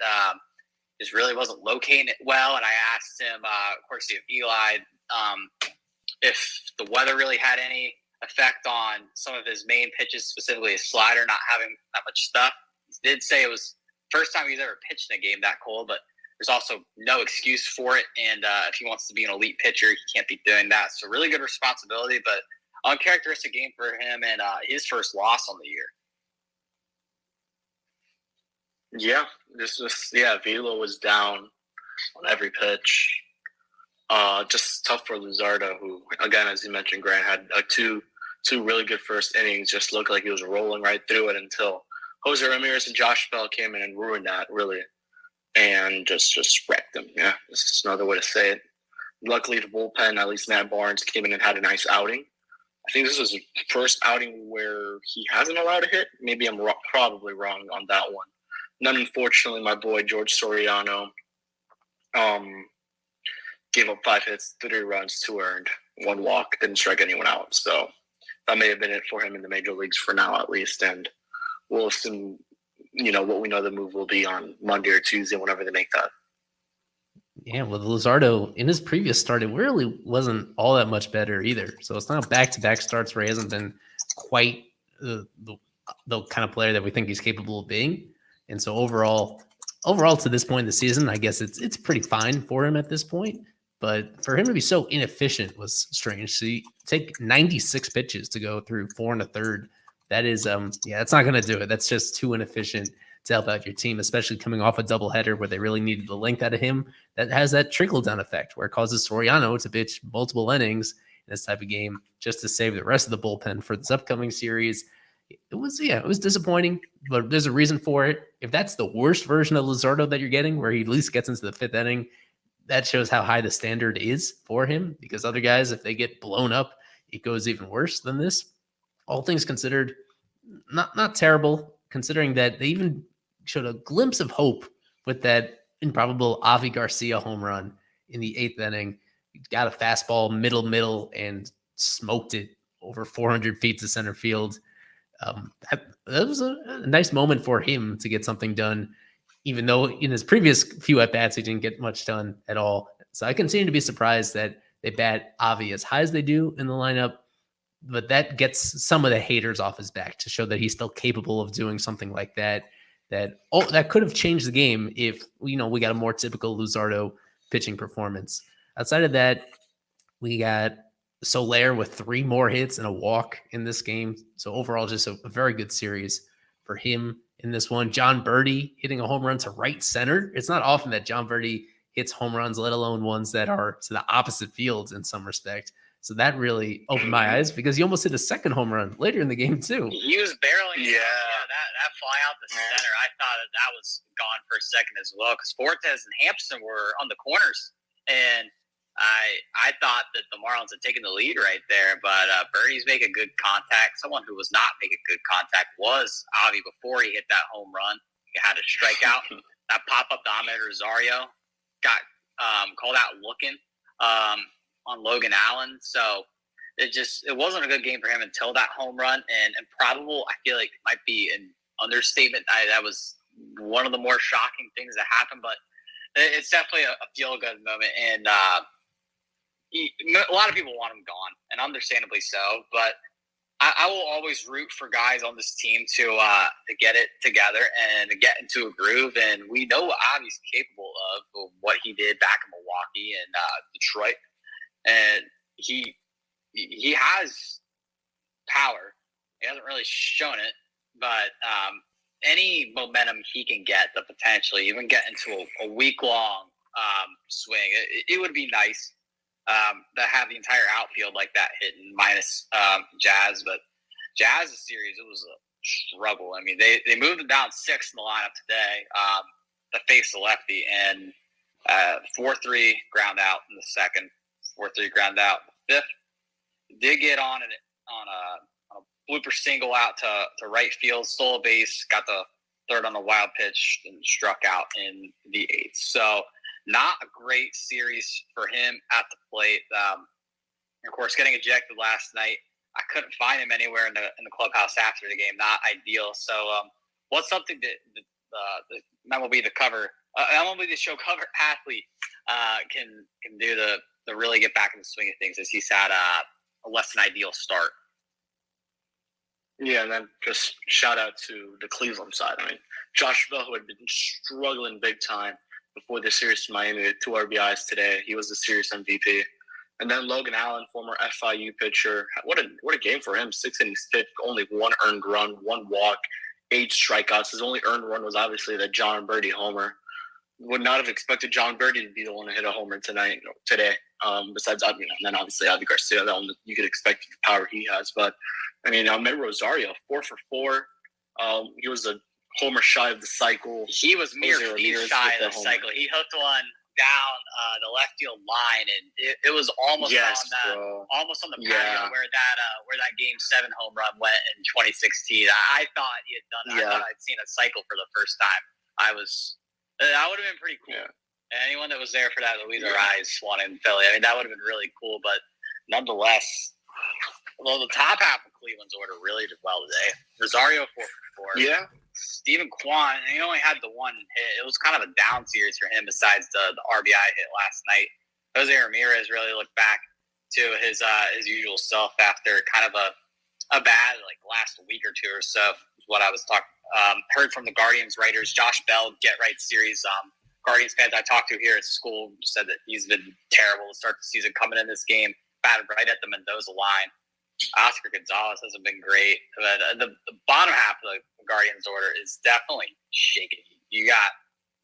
just really wasn't locating it well, and I asked him, of course, if Eli, if the weather really had any effect on some of his main pitches, specifically his slider not having that much stuff. He did say it was the first time he's ever pitched in a game that cold, but there's also no excuse for it. And if he wants to be an elite pitcher, he can't be doing that. So really good responsibility, but uncharacteristic game for him, and his first loss on the year. Yeah, Velo was down on every pitch. Just tough for Luzardo, who, again, as you mentioned, Grant, had two really good first innings. Just looked like he was rolling right through it until Jose Ramirez and Josh Bell came in and ruined that, really, and just wrecked him. Yeah, this is another way to say it. Luckily, the bullpen, at least Matt Barnes, came in and had a nice outing. I think this was the first outing where he hasn't allowed a hit. Maybe I'm probably wrong on that one. And then, unfortunately, my boy George Soriano gave up 5 hits, 3 runs, 2 earned, 1 walk, didn't strike anyone out. So that may have been it for him in the major leagues for now, at least. And we'll assume, what we know the move will be on Monday or Tuesday, whenever they make that. Yeah, well, Luzardo, in his previous start, it really wasn't all that much better either. So it's not back-to-back starts where he hasn't been quite the kind of player that we think he's capable of being. And so overall to this point in the season, I guess it's pretty fine for him at this point. But for him to be so inefficient was strange. So you take 96 pitches to go through 4 1/3 That is, that's not going to do it. That's just too inefficient to help out your team, especially coming off a doubleheader where they really needed the length out of him. That has that trickle down effect where it causes Soriano to pitch multiple innings in this type of game just to save the rest of the bullpen for this upcoming series. It was disappointing, but there's a reason for it. If that's the worst version of Luzardo that you're getting, where he at least gets into the fifth inning, that shows how high the standard is for him, because other guys, if they get blown up, it goes even worse than this. All things considered, not terrible, considering that they even showed a glimpse of hope with that improbable Avi Garcia home run in the eighth inning. He got a fastball middle, and smoked it over 400 feet to center field. That was a nice moment for him to get something done, even though in his previous few at-bats, he didn't get much done at all. So I continue to be surprised that they bat Avi as high as they do in the lineup, but that gets some of the haters off his back to show that he's still capable of doing something like that. That could have changed the game if, we got a more typical Luzardo pitching performance. Outside of that, we got Soler with 3 more hits and a walk in this game. So overall, just a very good series for him in this one. John Birdie hitting a home run to right center. It's not often that John Birdie hits home runs, let alone ones that are to the opposite fields in some respect. So that really opened my eyes, because he almost hit a second home run later in the game too. He was barreling. Yeah, that fly out the center. I thought that was gone for a second as well, because Fortes and Hampson were on the corners, and I thought that the Marlins had taken the lead right there, but Birdie's making good contact. Someone who was not making good contact was Avi before he hit that home run. He had a strikeout. That pop-up to Ahmed Rosario got called out looking on Logan Allen. So it wasn't a good game for him until that home run. And improbable, I feel like, might be an understatement. That was one of the more shocking things that happened, but it's definitely a feel-good moment. And a lot of people want him gone, and understandably so. But I will always root for guys on this team to get it together and get into a groove. And we know what Avi's capable of what he did back in Milwaukee and Detroit. And he has power. He hasn't really shown it, but any momentum he can get, the potentially even get into a week-long swing, it would be nice to have the entire outfield like that hitting, minus Jazz. But Jazz's series, it was a struggle. I mean, they moved him down 6 in the lineup today to face the lefty, and 4-3 ground out in the second, 4-3 ground out in the fifth. Did get on a blooper single out to right field, stole a base, got the third on a wild pitch, and struck out in the eighth. So not a great series for him at the plate. Of course, getting ejected last night, I couldn't find him anywhere in the clubhouse after the game. Not ideal. So what's something that will be the cover? MLB The Show cover athlete can do to really get back in the swing of things, as he's had a less than ideal start. Yeah, and then just shout out to the Cleveland side. I mean, Josh Bell, who had been struggling big time before the series to Miami, with 2 RBIs today. He was the series MVP. And then Logan Allen, former FIU pitcher. What a game for him. 6 innings pitched, only 1 earned run, 1 walk, 8 strikeouts. His only earned run was obviously the John Birdie homer. Would not have expected John Birdie to be the one to hit a homer today. Besides, and then obviously Avi Garcia, that one you could expect the power he has. But I mean, Ahmed Rosario, 4 for 4. He was a homer shy of the cycle. He was mere feet shy of the cycle. He hooked one down the left field line, and it was almost on the patio where that Game 7 home run went in 2016. I thought he had done it. I thought I'd seen a cycle for the first time. That would have been pretty cool. Yeah. Anyone that was there for that Luis Arraez one in Philly, I mean, that would have been really cool. But nonetheless, the top half of Cleveland's order really did well today. Rosario 4 for 4. Yeah. Steven Kwan, he only had the 1 hit. It was kind of a down series for him besides the RBI hit last night. Jose Ramirez really looked back to his usual self after kind of a bad last week or two or so, is what I was talking. Heard from the Guardians writers, Josh Bell, Get Right series. Guardians fans I talked to here at school said that he's been terrible to start the season. Coming in this game, batted right at the Mendoza line. Oscar Gonzalez hasn't been great. The bottom half of the Guardians order is definitely shaky. You got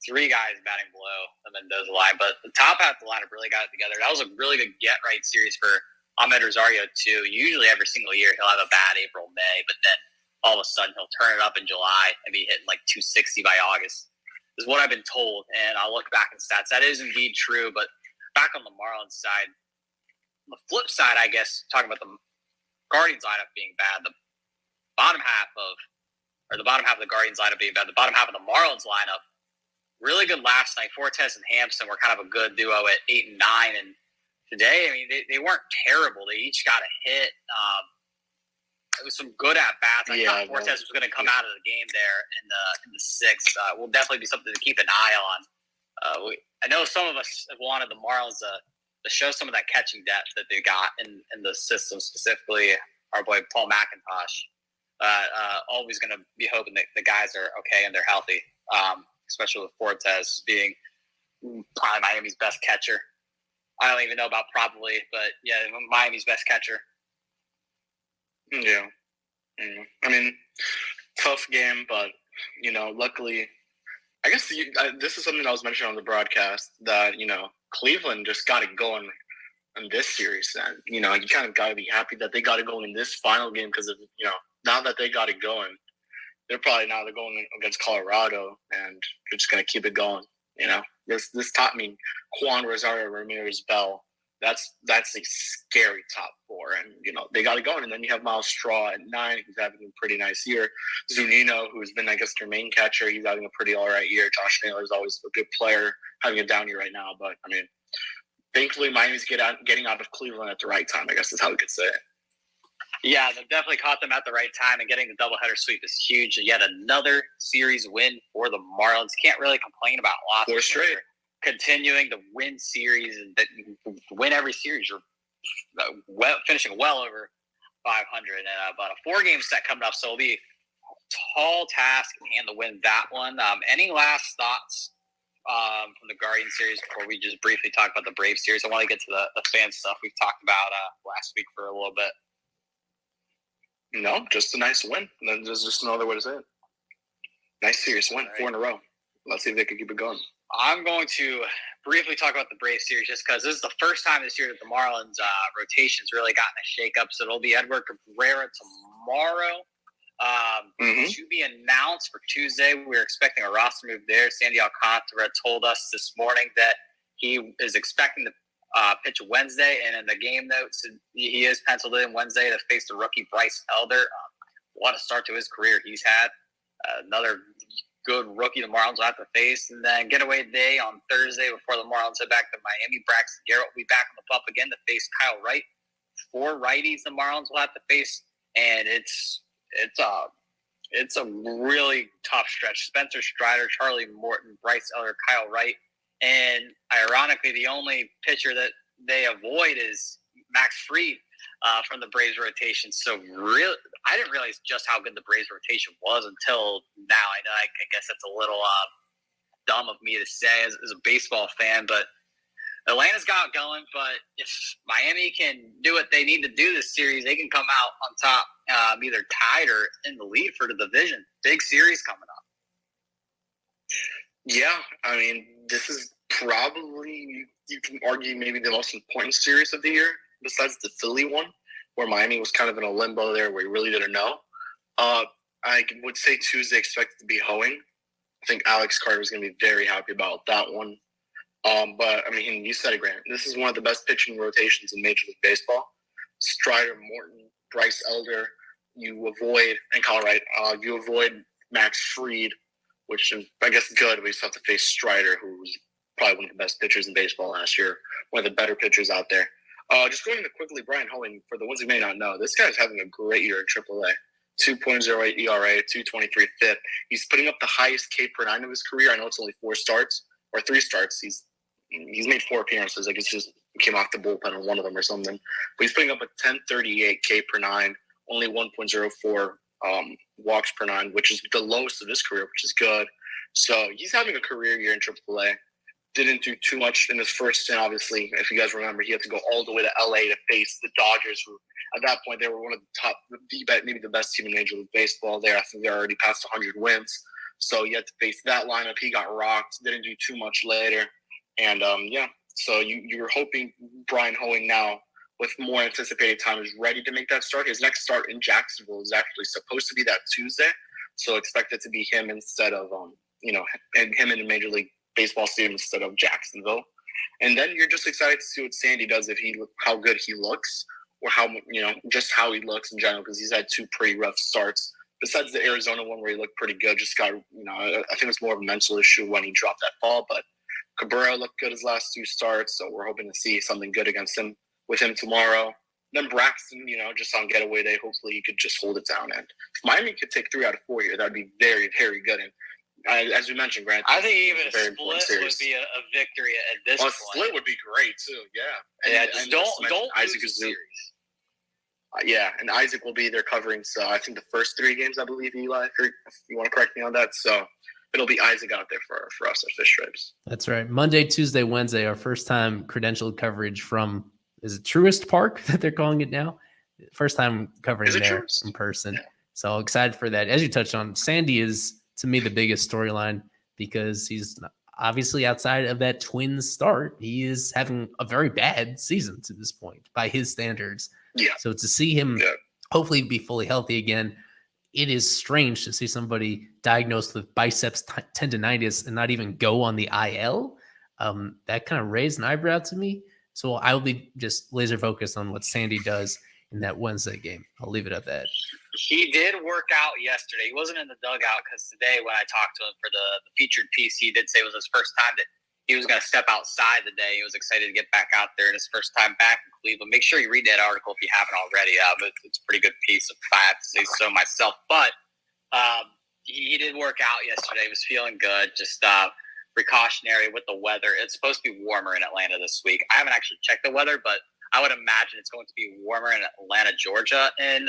three guys batting below the Mendoza line, but the top half of the lineup really got it together. That was a really good get-right series for Ahmed Rosario, too. Usually every single year he'll have a bad April, May, but then all of a sudden he'll turn it up in July and be hitting like 260 by August, is what I've been told. And I'll look back in stats. That is indeed true, but back on the Marlins side, the flip side, I guess, talking about the Guardians lineup being bad, the bottom half of the Guardians lineup being bad, the bottom half of the Marlins lineup, really good last night. Fortes and Hampson were kind of a good duo at 8 and 9, and today, I mean, they weren't terrible. They each got a hit. It was some good at bats. I thought Fortes was going to come out of the game there in the sixth. Will definitely be something to keep an eye on. I know some of us have wanted the Marlins to show some of that catching depth that they got in the system, specifically our boy Paul McIntosh. Always going to be hoping that the guys are okay and they're healthy, especially with Fortes being probably Miami's best catcher. I don't even know about probably, but yeah, Miami's best catcher. Yeah. I mean, tough game, but, luckily, I guess this is something that was mentioned on the broadcast that, Cleveland just got it going in this series. And, you kind of got to be happy that they got it going in this final game because, now that they got it going, they're going against Colorado and they're just going to keep it going. This taught me Juan Rosario, Ramirez, Bell. That's a scary top four, and they got it going. And then you have Miles Straw at 9, who's having a pretty nice year. Zunino, who's been, I guess, their main catcher, he's having a pretty all right year. Josh Naylor is always a good player, having a down year right now. But I mean, thankfully, Miami's getting out of Cleveland at the right time, I guess is how we could say it. Yeah, they've definitely caught them at the right time, and getting the doubleheader sweep is huge. Yet another series win for the Marlins. Can't really complain about losses. 4 straight. Continuing to win series and win every series. You're finishing well over 500, and about a 4-game set coming up, so it'll be a tall task in hand to win that one. Any last thoughts from the Guardian series before we just briefly talk about the Brave series? I want to get to the fan stuff we've talked about last week for a little bit. No, just a nice win. There's just no other way to say it. Nice series win, right. 4 in a row. Let's see if they can keep it going. I'm going to briefly talk about the Brave series just because this is the first time this year that the Marlins rotation's really gotten a shakeup. So it'll be Edward Cabrera tomorrow. To be announced for Tuesday. We're expecting a roster move there. Sandy Alcantara told us this morning that he is expecting to pitch Wednesday, and in the game notes, he is penciled in Wednesday to face the rookie Bryce Elder. What a start to his career he's had. Another good rookie the Marlins will have to face. And then getaway day on Thursday before the Marlins head back to Miami. Braxton Garrett will be back on the pup again to face Kyle Wright. 4 righties the Marlins will have to face, and it's a really tough stretch. Spencer Strider, Charlie Morton, Bryce Elder, Kyle Wright. And ironically, the only pitcher that they avoid is Max Fried from the Braves rotation. So really, I didn't realize just how good the Braves rotation was until now. I guess that's a little dumb of me to say as a baseball fan, but Atlanta's got it going. But if Miami can do what they need to do this series, they can come out on top, either tied or in the lead for the division. Big series coming up. Yeah, I mean, this is probably, you can argue, maybe the most important series of the year, besides the Philly one, where Miami was kind of in a limbo there where we really didn't know. I would say Tuesday expected to be hoeing. I think Alex Carter is going to be very happy about that one. But, I mean, you said it, Grant. This is one of the best pitching rotations in Major League Baseball. Strider, Morton, Bryce Elder, and Kyle Wright, you avoid Max Fried, which is, I guess, good. We just have to face Strider, who's probably one of the best pitchers in baseball last year, one of the better pitchers out there. Just going to quickly, Brian Hoeing, for the ones who may not know, this guy's having a great year at AAA. 2.08 ERA, 2.23 FIP. He's putting up the highest K per 9 of his career. I know it's only 3 starts. He's made 4 appearances. Like, it's just came off the bullpen on one of them or something. But he's putting up a 10.38 K per 9, only 1.04 walks per 9, which is the lowest of his career, which is good. So he's having a career year in AAA. didn't do too much in his first stint. Obviously, if you guys remember, he had to go all the way to LA to face the Dodgers, who at that point they were one of the top, maybe the best team in Major League Baseball. There, I think they're already past 100 wins. So you had to face that lineup. He got rocked. Didn't do too much later, and So you were hoping Brian Hoeing now, with more anticipated time, is ready to make that start. His next start in Jacksonville is actually supposed to be that Tuesday, so expect it to be him instead of and him in the Major League Baseball stadium instead of Jacksonville. And then you're just excited to see what Sandy does, how good he looks, or just how he looks in general, because he's had two pretty rough starts. Besides the Arizona one where he looked pretty good, just got I think it was more of a mental issue when he dropped that ball. But Cabrera looked good his last two starts, so we're hoping to see something good with him tomorrow. Then Braxton, just on getaway day, hopefully he could just hold it down. And if Miami could take 3 out of 4 here, that'd be very, very good. And as you mentioned, Grant, I think even a split would be a victory at this point. A split would be great too. Yeah. And just don't Isaac lose the series. And Isaac will be there covering. So I think the first 3 games, I believe, Eli, if you want to correct me on that. So it'll be Isaac out there for us at Fish Stripes. That's right. Monday, Tuesday, Wednesday, our first time credentialed coverage from, is it Truist Park that they're calling it now? First time covering there in person. Yeah. So excited for that. As you touched on, Sandy is, to me, the biggest storyline because he's obviously outside of that Twins start. He is having a very bad season to this point by his standards. Yeah. So to see him hopefully be fully healthy again, it is strange to see somebody diagnosed with biceps tendonitis and not even go on the IL. That kind of raised an eyebrow to me. So I will be just laser focused on what Sandy does in that Wednesday game. I'll leave it at that. He did work out yesterday. He wasn't in the dugout because today when I talked to him for the featured piece, he did say it was his first time that he was going to step outside today. He was excited to get back out there, and his first time back in Cleveland. Make sure you read that article if you haven't already. It's a pretty good piece, if I have to say so myself. But he did work out yesterday. He was feeling good, just precautionary with the weather. It's supposed to be warmer in Atlanta this week. I haven't actually checked the weather, but I would imagine it's going to be warmer in Atlanta, Georgia in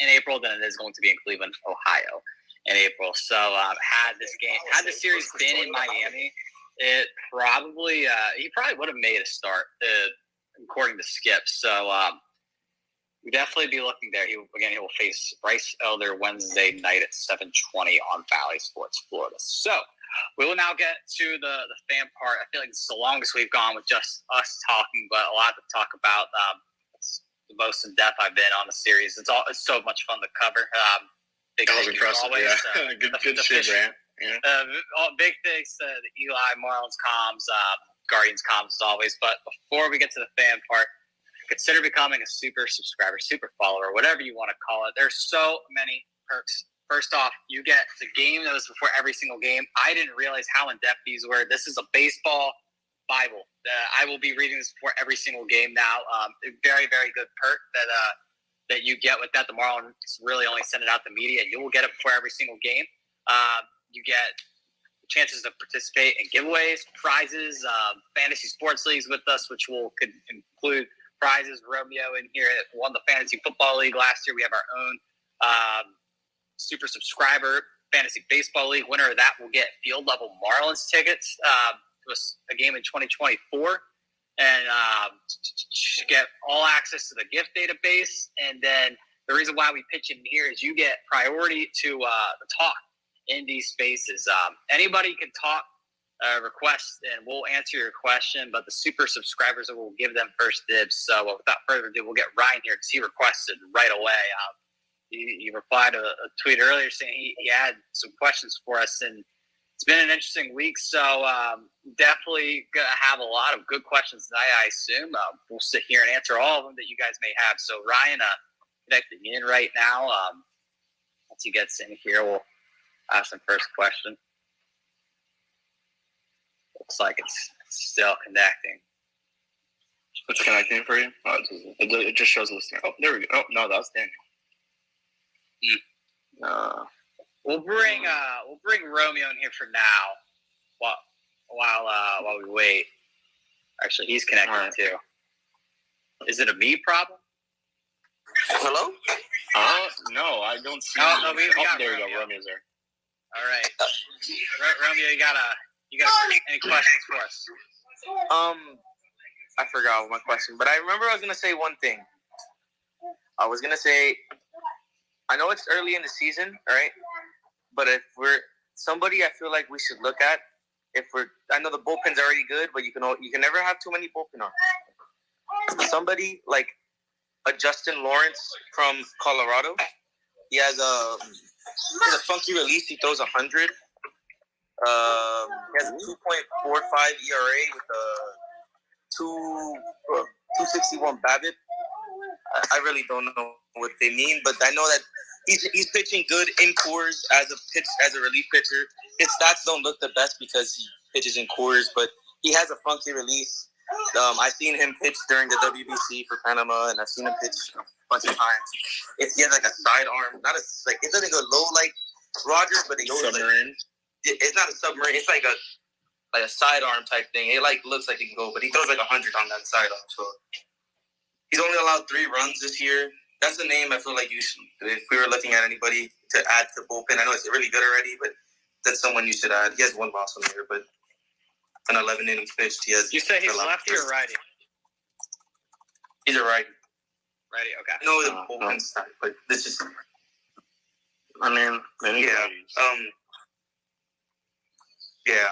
April than it is going to be in Cleveland, Ohio in April. So had the series been in Miami, it probably he probably would have made a start according to Skip. So we definitely be looking there. He will face Bryce Elder Wednesday night at 7:20 on Valley Sports Florida. So we will now get to the fan part. I feel like it's the longest we've gone with just us talking, but a lot to talk about. It's the most in depth I've been on the series. It's so much fun to cover. Big that was impressive. Always, good shit, Grant. Yeah. Big thanks to the Eli, Marlins comms, Guardians comms as always. But before we get to the fan part, consider becoming a super subscriber, super follower, whatever you want to call it. There's so many perks. First off, you get the game notes before every single game. I didn't realize how in-depth these were. This is a baseball Bible. I will be reading this before every single game now. Very, very good perk that you get with that. The Marlins really only send it out to media, and you will get it before every single game. You get chances to participate in giveaways, prizes, fantasy sports leagues with us, which could include prizes. Romeo in here won the fantasy football league last year. We have our own super subscriber fantasy baseball league. Winner of that will get field level Marlins tickets to a game in 2024, and get all access to the gift database. And then the reason why we pitch in here is you get priority to talk in these spaces. Anybody can talk, request, and we'll answer your question, but the super subscribers will give them first dibs. So without further ado, we'll get Ryan here because he requested right away. He replied a tweet earlier saying he had some questions for us, and it's been an interesting week. So definitely going to have a lot of good questions tonight, I assume. We'll sit here and answer all of them that you guys may have. So Ryan, connecting in right now. Once he gets in here, we'll ask him first question. Looks like it's still connecting. It's connecting for you? Oh, it just shows listener. Oh, there we go. Oh, no, that was Daniel. We'll bring Romeo in here for now, while we wait. Actually, he's connecting too. Is it a me problem? Hello? No, I don't see. No, we got there Romeo. you go. Romeo's there. All right, Romeo, you You got any questions for us? I forgot my question, but I remember I was gonna say one thing. I was gonna say, I know it's early in the season, right? But if we're somebody, I feel like we should look at. I know the bullpen's already good, but you can never have too many bullpen arms. Somebody like a Justin Lawrence from Colorado. He has a funky release. He throws 100. He has a 2.45 ERA with a 261 BABIP. I really don't know what they mean, but I know that he's pitching good in Coors as a relief pitcher. His stats don't look the best because he pitches in Coors, but he has a funky release. I've seen him pitch during the WBC for Panama, and I've seen him pitch a bunch of times. He has like a sidearm, it doesn't go low like Rogers, but it goes submarine. It's not a submarine. It's like a sidearm type thing. It looks like it can go, but he throws like 100 on that sidearm. So he's only allowed 3 runs this year. That's the name I feel like you should, if we were looking at anybody to add to the bullpen. I know it's really good already, but that's someone you should add. He has 1 loss on the year, but an 11 innings pitched. He has. You say he's lefty or righty? He's a righty. Righty, okay. No, the bullpen's not, but this is. I mean, yeah. Yeah.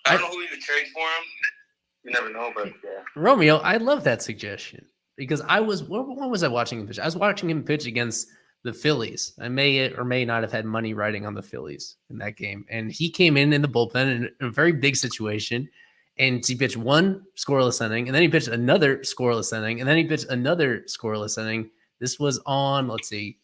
I don't know who you would trade for him. You never know, but yeah. Romeo, I love that suggestion because when was I watching him pitch? I was watching him pitch against the Phillies. I may or may not have had money riding on the Phillies in that game. And he came in the bullpen in a very big situation. And he pitched 1 scoreless inning, and then he pitched another scoreless inning, and then he pitched another scoreless inning. This was on, let's see,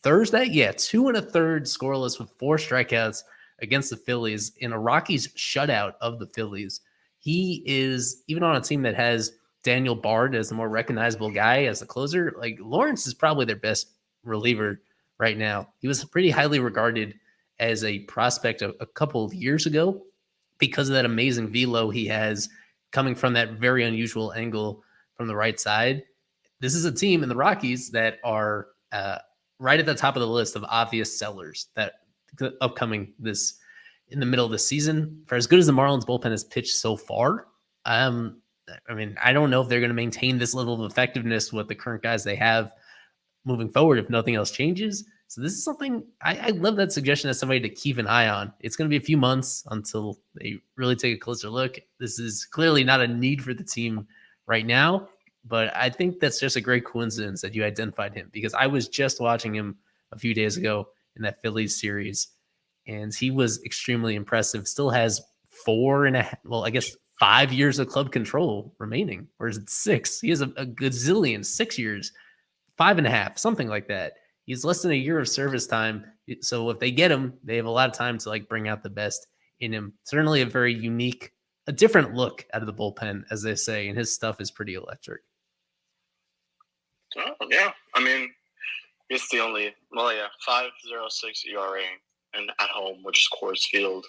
Thursday? Yeah, 2 1/3 scoreless with 4 strikeouts against the Phillies in a Rockies shutout of the Phillies. He is, even on a team that has Daniel Bard as the more recognizable guy as the closer, like Lawrence is probably their best reliever right now. He was pretty highly regarded as a prospect a couple of years ago because of that amazing velo he has coming from that very unusual angle from the right side. This is a team in the Rockies that are right at the top of the list of obvious sellers that upcoming this in the middle of the season. For as good as the Marlins bullpen has pitched so far, I mean, I don't know if they're going to maintain this level of effectiveness with the current guys they have moving forward if nothing else changes. So this is something I love that suggestion as somebody to keep an eye on. It's going to be a few months until they really take a closer look. This is clearly not a need for the team right now, but I think that's just a great coincidence that you identified him because I was just watching him a few days ago in that Phillies series, and he was extremely impressive. Still has 5 years of club control remaining, or is it 6? He has a gazillion, 6 years, 5.5, something like that. He's less than a year of service time. So if they get him, they have a lot of time to bring out the best in him. Certainly a very unique, a different look out of the bullpen, as they say, and his stuff is pretty electric. Oh, yeah. I mean, it's the only, 5.06 ERA and at home, which is Coors Field,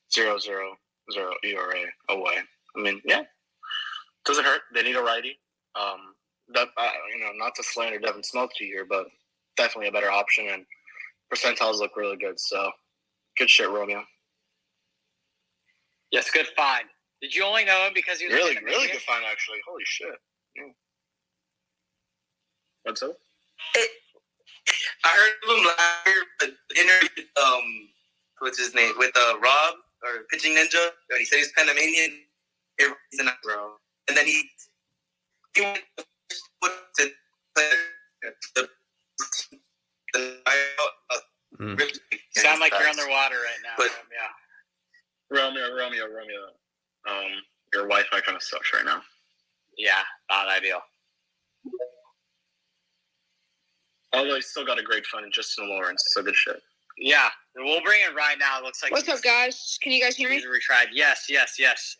0.00 ERA away. I mean, yeah, doesn't hurt. They need a righty. Not to slander Devin Smokey here, but definitely a better option, and percentiles look really good. So, good shit, Romeo. Yes, good find. Did you only know him because he was really good find? Actually, holy shit. Yeah. What's up? I heard him last year, but interview what's his name with Rob or Pitching Ninja. He said he's Panamanian. He's an bro, and then he went to the sound like you're underwater right now. But, Romeo. Your Wi-Fi kind of sucks right now. Yeah, not ideal. Although he's still got a great fun in Justin Lawrence, so good shit. Yeah, we'll bring it right now. It looks like. What's up, guys? Can you guys hear me? Retried. Yes.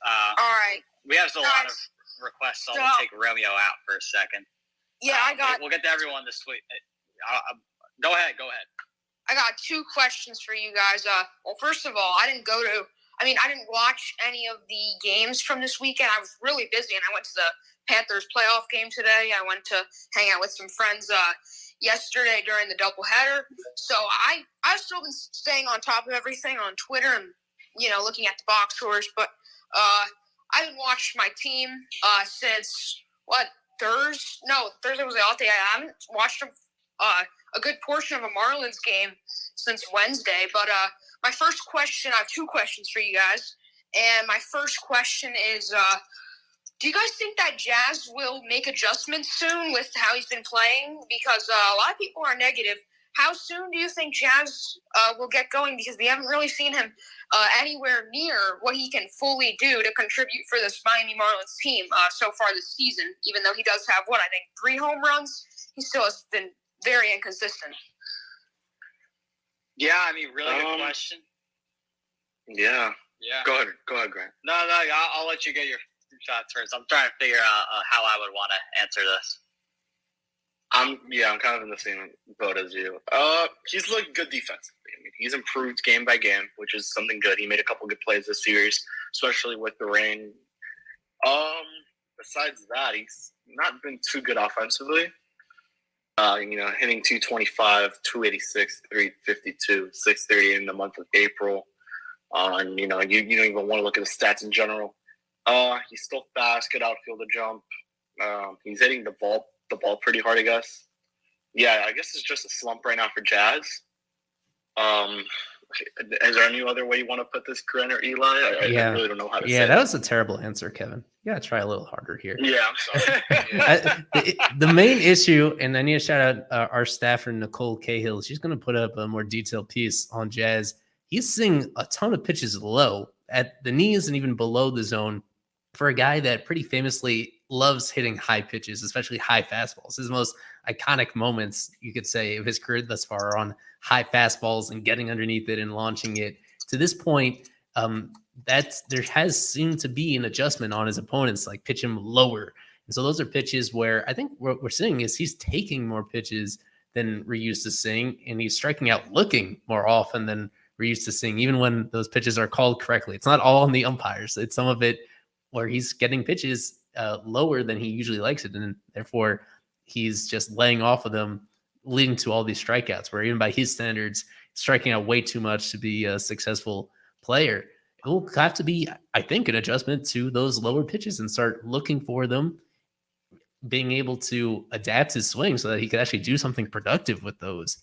All right. We have a lot of requests, so I'll take Romeo out for a second. Yeah, We'll get to everyone this week. Go ahead. I got 2 questions for you guys. Well, first of all, I didn't watch any of the games from this weekend. I was really busy, and I went to the Panthers playoff game today. I went to hang out with some friends yesterday during the doubleheader. So I've still been staying on top of everything on Twitter and looking at the box scores. But I haven't watched my team since Thursday was the off day. I haven't watched them a good portion of a Marlins game since Wednesday. But my first question, I have two questions for you guys. And my first question is, do you guys think that Jazz will make adjustments soon with how he's been playing? Because a lot of people are negative. How soon do you think Jazz will get going? Because we haven't really seen him anywhere near what he can fully do to contribute for this Miami Marlins team so far this season. Even though he does have, 3 home runs, he still has been very inconsistent. Yeah, really good question. Yeah. Yeah. Go ahead, Grant. No, I'll let you get your shots first. I'm trying to figure out how I would want to answer this. I'm kind of in the same boat as you. He's looked good defensively. He's improved game by game, which is something good. He made a couple good plays this series, especially with the rain. Besides that, he's not been too good offensively. Hitting 225, 286, 352, 630 in the month of April. And you don't even want to look at the stats in general. He's still fast, good outfielder jump. He's hitting the ball pretty hard, I guess. Yeah, I guess it's just a slump right now for Jazz. Is there any other way you want to put this, Grant or Eli? I really don't know how to say that was a terrible answer, Kevin. You got to try a little harder here. Yeah, I'm sorry. The main issue, and I need to shout out our staffer, Nicole Cahill. She's going to put up a more detailed piece on Jazz. He's seeing a ton of pitches low at the knees and even below the zone for a guy that pretty famously loves hitting high pitches, especially high fastballs. His most iconic moments, you could say, of his career thus far are on high fastballs and getting underneath it and launching it. To this point, there has seemed to be an adjustment on his opponents, like pitch him lower. And so those are pitches where I think what we're seeing is he's taking more pitches than we're used to seeing, and he's striking out looking more often than we're used to seeing, even when those pitches are called correctly. It's not all on the umpires. It's some of it where he's getting pitches lower than he usually likes it, and therefore he's just laying off of them, leading to all these strikeouts, where even by his standards, striking out way too much to be a successful player. It will have to be, I think, an adjustment to those lower pitches and start looking for them, being able to adapt his swing so that he could actually do something productive with those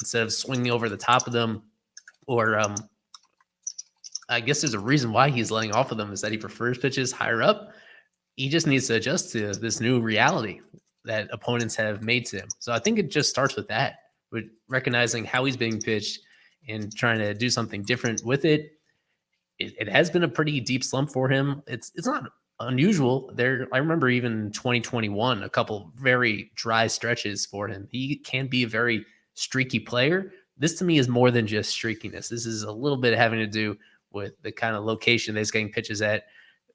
instead of swinging over the top of them. Or I guess there's a reason why he's laying off of them, is that he prefers pitches higher up. He just needs to adjust to this new reality that opponents have made to him. So I think it just starts with that, with recognizing how he's being pitched and trying to do something different with it. It has been a pretty deep slump for him. It's not unusual. I remember even 2021, a couple very dry stretches for him. He can be a very streaky player. This to me is more than just streakiness. This is a little bit having to do with the kind of location that he's getting pitches at,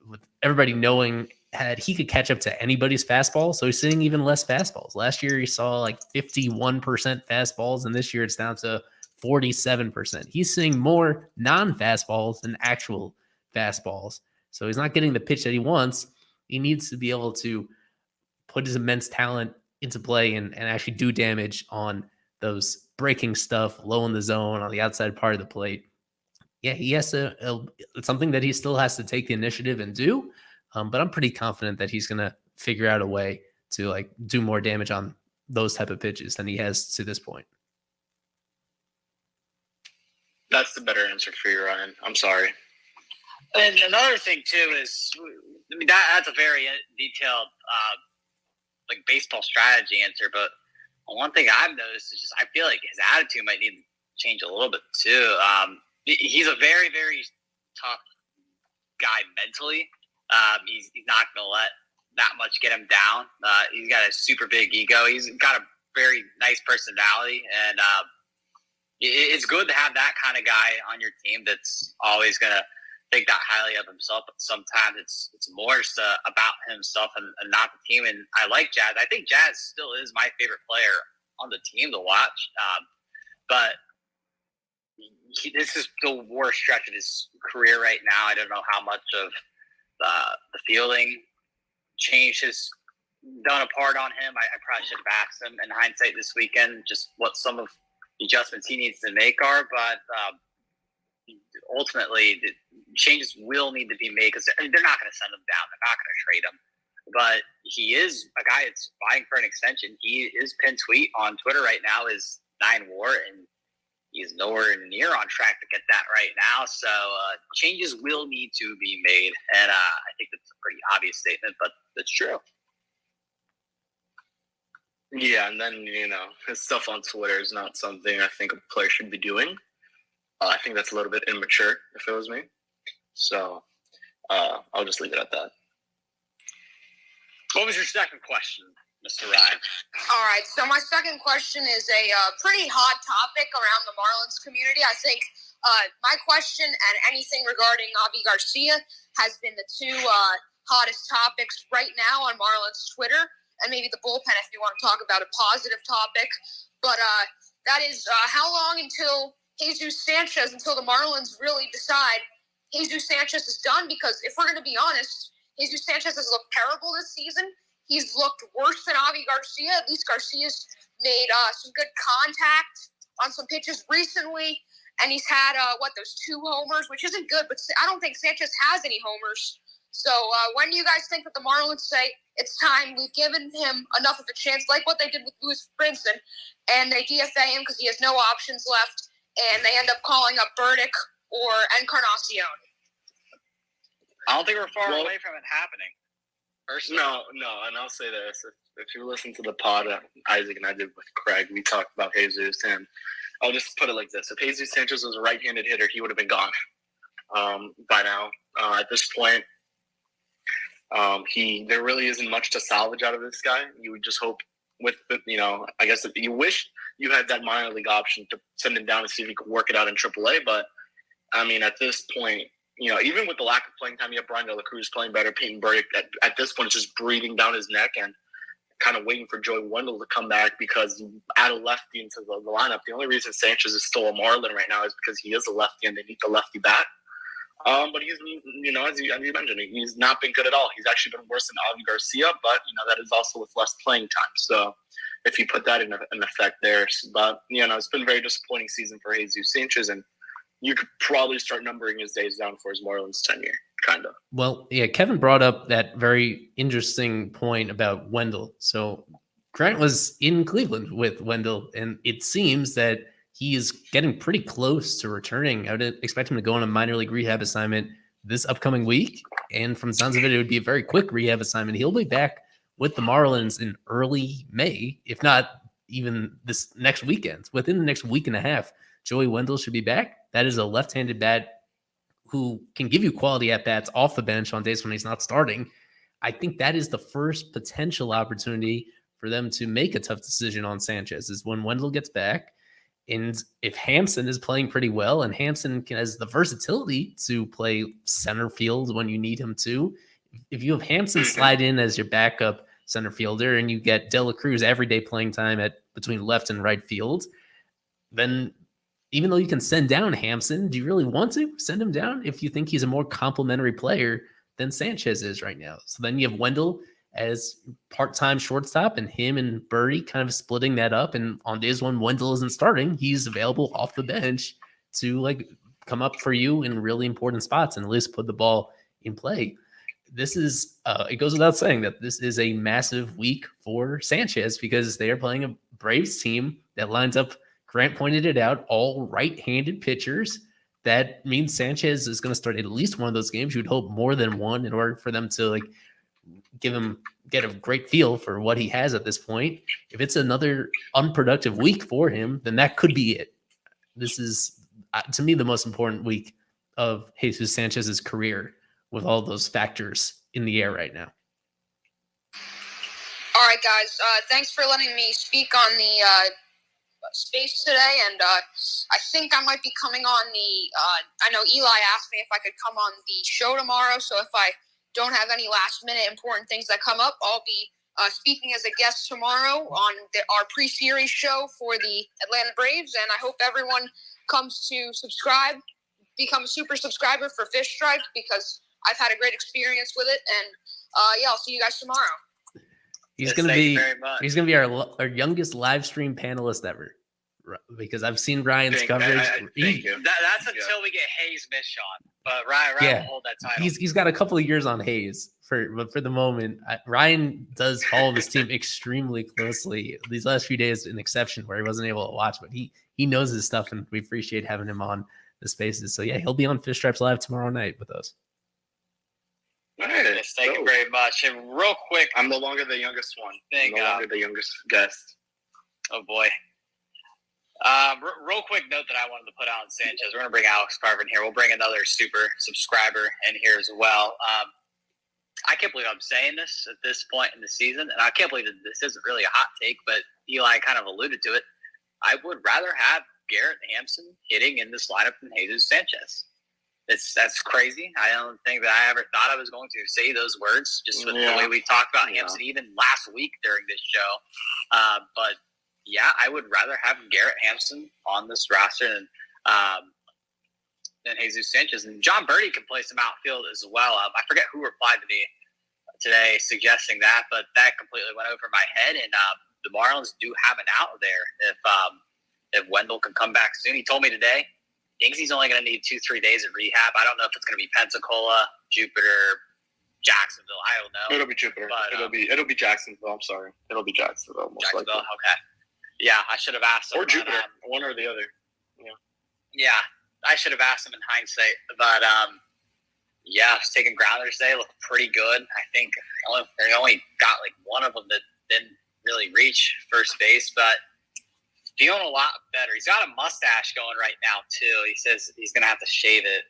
with everybody knowing that he could catch up to anybody's fastball. So he's seeing even less fastballs. Last year, he saw like 51% fastballs, and this year it's down to 47%. He's seeing more non-fastballs than actual fastballs. So he's not getting the pitch that he wants. He needs to be able to put his immense talent into play and actually do damage on those breaking stuff low in the zone on the outside part of the plate. Yeah, he has to, it's something that he still has to take the initiative and do. But I'm pretty confident that he's going to figure out a way to like do more damage on those type of pitches than he has to this point. That's the better answer for you, Ryan. I'm sorry. And another thing too is, that's a very detailed, like baseball strategy answer. But one thing I've noticed is just I feel like his attitude might need to change a little bit too. He's a very, very tough guy mentally. He's not going to let that much get him down. He's got a super big ego. He's got a very nice personality, and it's good to have that kind of guy on your team that's always going to think that highly of himself. But sometimes it's more just about himself and not the team. And I like Jazz. I think Jazz still is my favorite player on the team to watch. But this is the worst stretch of his career right now. I don't know how much of the fielding change has done a part on him. I probably should have asked him in hindsight this weekend just what some of the adjustments he needs to make are. But ultimately, the changes will need to be made because they're not going to send him down. They're not going to trade him. But he is a guy that's vying for an extension. His pinned tweet on Twitter right now is 9 WAR, and he's nowhere near on track to get that right now. So changes will need to be made. And I think that's a pretty obvious statement, but that's true. Yeah, and then, his stuff on Twitter is not something I think a player should be doing. I think that's a little bit immature, if it was me. So I'll just leave it at that. What was your second question, Mr. Ryan? All right, so my second question is a pretty hot topic around the Marlins community. I think my question and anything regarding Avi Garcia has been the two hottest topics right now on Marlins Twitter, and maybe the bullpen if you want to talk about a positive topic. But that is how long until Jesus Sanchez, until the Marlins really decide Jesus Sanchez is done? Because if we're going to be honest, Jesus Sanchez has looked terrible this season. He's looked worse than Avi Garcia. At least Garcia's made some good contact on some pitches recently. And he's had, those 2 homers, which isn't good. But I don't think Sanchez has any homers. So when do you guys think that the Marlins say it's time? We've given him enough of a chance, like what they did with Luis Brinson. And they DFA him because he has no options left. And they end up calling up Burdick or Encarnacion. I don't think we're far away from it happening. Personally. No, and I'll say this. If you listen to the pod Isaac and I did with Craig, we talked about Jesus, and I'll just put it like this. If Jesus Sanchez was a right-handed hitter, he would have been gone by now. At this point, there really isn't much to salvage out of this guy. You would just hope I guess if you wish you had that minor league option to send him down and see if he could work it out in AAA. But, I mean, at this point, even with the lack of playing time, you have Brian De La Cruz playing better, Peyton Burdick at this point is just breathing down his neck and kind of waiting for Joey Wendell to come back because you add a lefty into the lineup. The only reason Sanchez is still a Marlin right now is because he is a lefty and they need the lefty bat. But he's, as you mentioned, he's not been good at all. He's actually been worse than Avi Garcia, but, that is also with less playing time. So if you put that in effect there. But, it's been a very disappointing season for Jesus Sanchez, and you could probably start numbering his days down for his Marlins tenure, kind of. Well, yeah, Kevin brought up that very interesting point about Wendell. So Grant was in Cleveland with Wendell, and it seems that he is getting pretty close to returning. I would expect him to go on a minor league rehab assignment this upcoming week. And from the sounds of it, it would be a very quick rehab assignment. He'll be back with the Marlins in early May, if not even this next weekend. Within the next week and a half, Joey Wendell should be back. That is a left-handed bat who can give you quality at-bats off the bench on days when he's not starting. I think that is the first potential opportunity for them to make a tough decision on Sanchez is when Wendell gets back. And if Hampson is playing pretty well and Hampson has the versatility to play center field when you need him to, if you have Hampson slide in as your backup center fielder and you get De La Cruz everyday playing time at between left and right field, then even though you can send down Hampson, do you really want to send him down if you think he's a more complimentary player than Sanchez is right now? So then you have Wendell as part-time shortstop and him and Birdie kind of splitting that up. And on days when Wendell isn't starting, he's available off the bench to come up for you in really important spots and at least put the ball in play. This is, it goes without saying that this is a massive week for Sanchez because they are playing a Braves team that lines up, Grant pointed it out, all right-handed pitchers. That means Sanchez is going to start at least one of those games. You'd hope more than one in order for them to get a great feel for what he has at this point. If it's another unproductive week for him, then that could be it. This is, to me, the most important week of Jesus Sanchez's career with all those factors in the air right now. All right, guys. Thanks for letting me speak on the space today, and I think I might be coming on I know Eli asked me if I could come on the show tomorrow, so if I don't have any last-minute important things that come up, I'll be speaking as a guest tomorrow on our pre-series show for the Atlanta Braves, and I hope everyone comes to subscribe, become a super subscriber for Fish Stripes, because I've had a great experience with it, and I'll see you guys tomorrow. He's going to be our youngest live stream panelist ever, because I've seen Ryan's coverage. Thank you. That's until we get Hayes missed, Sean. But Ryan will hold that title. He's got a couple of years on Hayes but for the moment, Ryan does follow this team extremely closely. These last few days, an exception where he wasn't able to watch, but he knows his stuff, and we appreciate having him on the Spaces. So yeah, he'll be on Fish Stripes Live tomorrow night with us. All right, yes, thank you very much. And real quick, I'm no longer the youngest one. I'm no longer the youngest guest. Oh boy. Real quick note that I wanted to put out on Sanchez. We're going to bring Alex Carver in here. We'll bring another super subscriber in here as well. I can't believe I'm saying this at this point in the season, and I can't believe that this isn't really a hot take, but Eli kind of alluded to it. I would rather have Garrett Hampson hitting in this lineup than Jesus Sanchez. That's crazy. I don't think that I ever thought I was going to say those words, just with the way we talked about Hampson even last week during this show. But yeah, I would rather have Garrett Hampson on this roster than Jesus Sanchez. And John Birdie can play some outfield as well. I forget who replied to me today suggesting that, but that completely went over my head. And the Marlins do have an out there if Wendell can come back soon. He told me today he thinks he's only going to need 2-3 days of rehab. I don't know if it's going to be Pensacola, Jupiter, Jacksonville. I don't know. It'll be Jupiter. But, it'll be Jacksonville. I'm sorry. It'll be Jacksonville. Jacksonville. Okay. Yeah, I should have asked him. Or Jupiter. One or the other. Yeah, I should have asked him in hindsight. But yeah, I was taking grounders today. Looked pretty good. I think they only got like one of them that didn't really reach first base, but feeling a lot better. He's got a mustache going right now too. He says he's gonna have to shave it.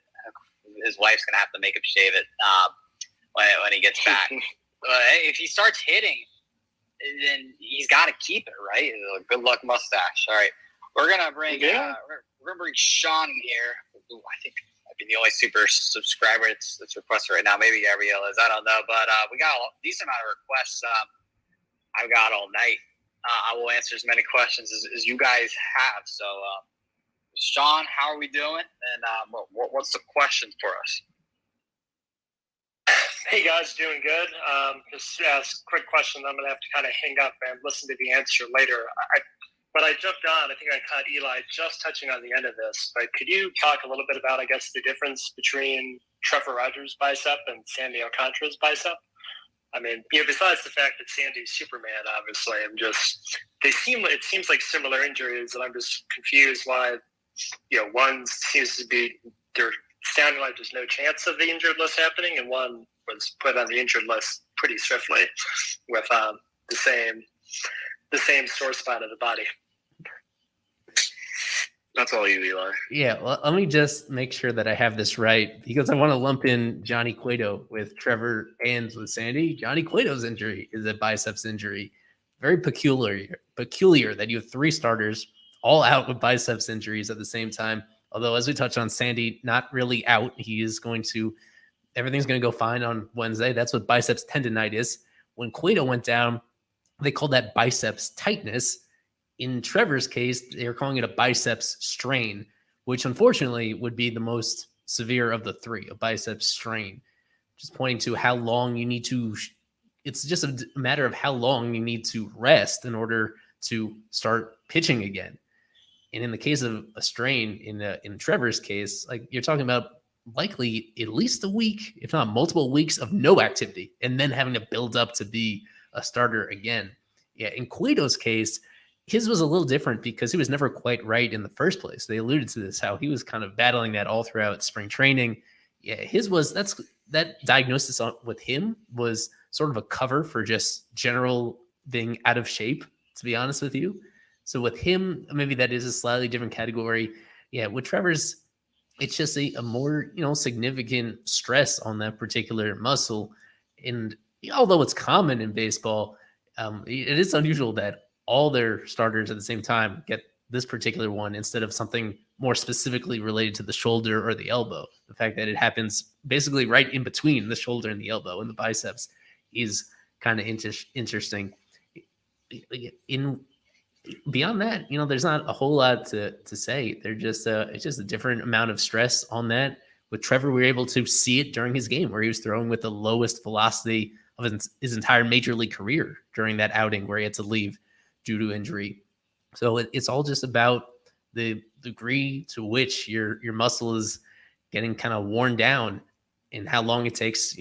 His wife's gonna have to make him shave it when he gets back. If he starts hitting, then he's got to keep it, right? Good luck mustache. All right, we're gonna bring Sean in here. Ooh, I think I'd be the only super subscriber that's requested right now. Maybe Gabrielle is. I don't know, but we got a decent amount of requests. I've got all night. I will answer as many questions as you guys have. So, Sean, how are we doing? And what's the question for us? Hey guys, doing good. Just ask quick question. I'm gonna have to kind of hang up and listen to the answer later. When I jumped on, I think I caught Eli just touching on the end of this. But could you talk a little bit about, I guess, the difference between Trevor Rogers' bicep and Sandy Alcantara's bicep? I mean, besides the fact that Sandy's Superman, obviously, it seems like similar injuries, and I'm just confused why, one seems to be they're sounding like there's no chance of the injured list happening, and one was put on the injured list pretty swiftly with the same sore spot of the body. That's all you, Eli. Yeah, well, let me just make sure that I have this right, because I want to lump in Johnny Cueto with Trevor and with Sandy. Johnny Cueto's injury is a biceps injury. Very peculiar that you have three starters all out with biceps injuries at the same time. Although, as we touched on, Sandy not really out. Everything's going to go fine on Wednesday. That's what biceps tendonitis is. When Cueto went down, they called that biceps tightness. In Trevor's case, they're calling it a biceps strain, which unfortunately would be the most severe of the three, a biceps strain. Just pointing to how long you need to, it's just a matter of how long you need to rest in order to start pitching again. And in the case of a strain, in Trevor's case, like you're talking about likely at least a week, if not multiple weeks of no activity, and then having to build up to be a starter again. Yeah, in Cueto's case, his was a little different because he was never quite right in the first place. They alluded to this, how he was kind of battling that all throughout spring training. Yeah, that diagnosis with him was sort of a cover for just general being out of shape, to be honest with you. So with him, maybe that is a slightly different category. Yeah, with Trevor's, it's just a more, significant stress on that particular muscle. And although it's common in baseball, it is unusual that all their starters at the same time get this particular one instead of something more specifically related to the shoulder or the elbow. The fact that it happens basically right in between the shoulder and the elbow and the biceps is kind of interesting. Beyond that, there's not a whole lot to say. It's just a different amount of stress on that. With Trevor, we were able to see it during his game where he was throwing with the lowest velocity of his entire major league career during that outing where he had to leave due to injury. So it's all just about the degree to which your muscle is getting kind of worn down and how long it takes,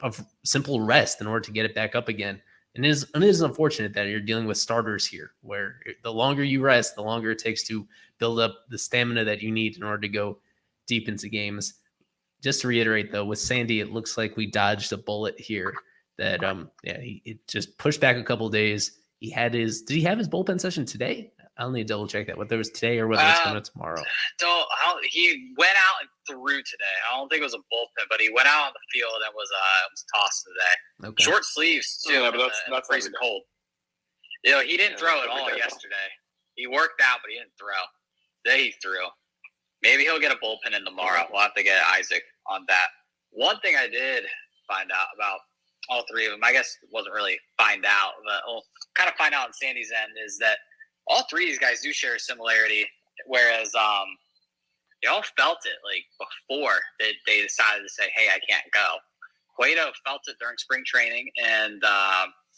of simple rest in order to get it back up again. And it is unfortunate that you're dealing with starters here, where the longer you rest, the longer it takes to build up the stamina that you need in order to go deep into games. Just to reiterate, though, with Sandy, it looks like we dodged a bullet here. That it just pushed back a couple of days. Did he have his bullpen session today? I'll need to double check that, whether it was today or whether it's coming tomorrow. He went out and threw today. I don't think it was a bullpen, but he went out on the field and was tossed today. Okay. Short sleeves too. Yeah, but that's freezing cold. He didn't throw at all yesterday. He worked out, but he didn't throw. Today he threw. Maybe he'll get a bullpen in tomorrow. We'll have to get Isaac on that. One thing I did find out about all three of them, I guess it wasn't really find out, but we'll kind of find out on Sandy's end, is that all three of these guys do share a similarity, whereas they all felt it like before they decided to say, hey, I can't go. Cueto felt it during spring training and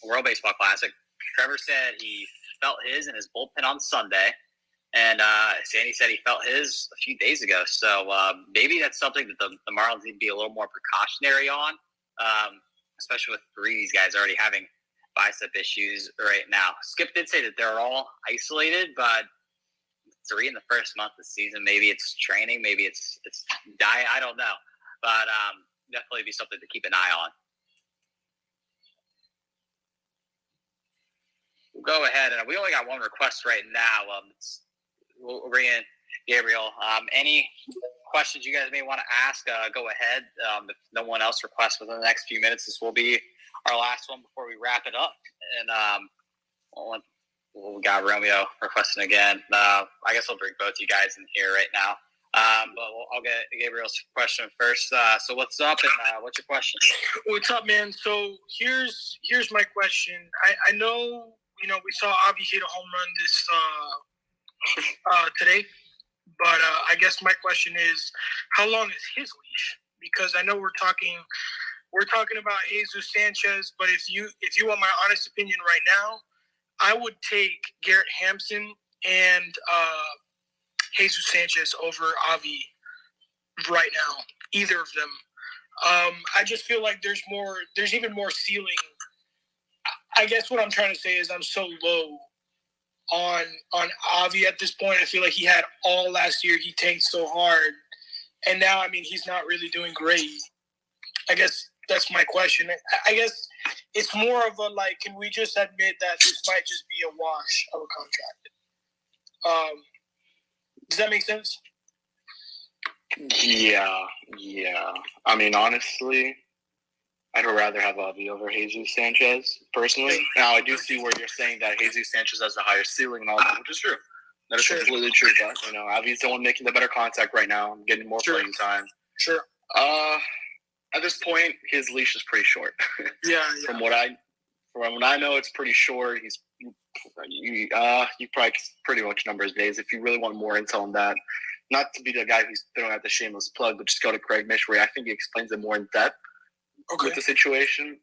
World Baseball Classic. Trevor said he felt his in his bullpen on Sunday. And Sandy said he felt his a few days ago. So maybe that's something that the Marlins need to be a little more precautionary on, especially with three of these guys already having bicep issues right now. Skip did say that they're all isolated, but three in the first month of the season, maybe it's training, maybe it's diet, I don't know. But definitely be something to keep an eye on. We'll go ahead, and we only got one request right now. We'll bring in Gabriel. Any questions you guys may want to ask, go ahead. If no one else requests within the next few minutes, this will be our last one before we wrap it up. And we got Romeo requesting again. I guess I'll bring both you guys in here right now. But I'll get Gabriel's question first. So what's up, and what's your question? What's up, man? So here's my question. I know, we saw Avi hit a home run this today, but I guess my question is, how long is his leash? Because I know we're talking about Jesus Sanchez, but if you want my honest opinion right now, I would take Garrett Hampson and Jesus Sanchez over Avi right now, either of them. I just feel like there's even more ceiling. I guess what I'm trying to say is I'm so low on Avi at this point. I feel like he had all last year. He tanked so hard. And now, he's not really doing great. I guess that's my question. I guess it's more of a, can we just admit that this might just be a wash of a contract? Does that make sense? Yeah. Honestly, I'd rather have Avi over Jesus Sanchez, personally. Now, I do see where you're saying that Jesus Sanchez has a higher ceiling and all that, which is true. That is completely true. But, Avi's the one making the better contact right now, getting more playing time. Sure. At this point, his leash is pretty short. Yeah. From what I know, it's pretty short. You probably pretty much number his days. If you really want more intel on that, not to be the guy who's throwing out the shameless plug, but just go to Craig Mishry. I think he explains it more in depth with the situation,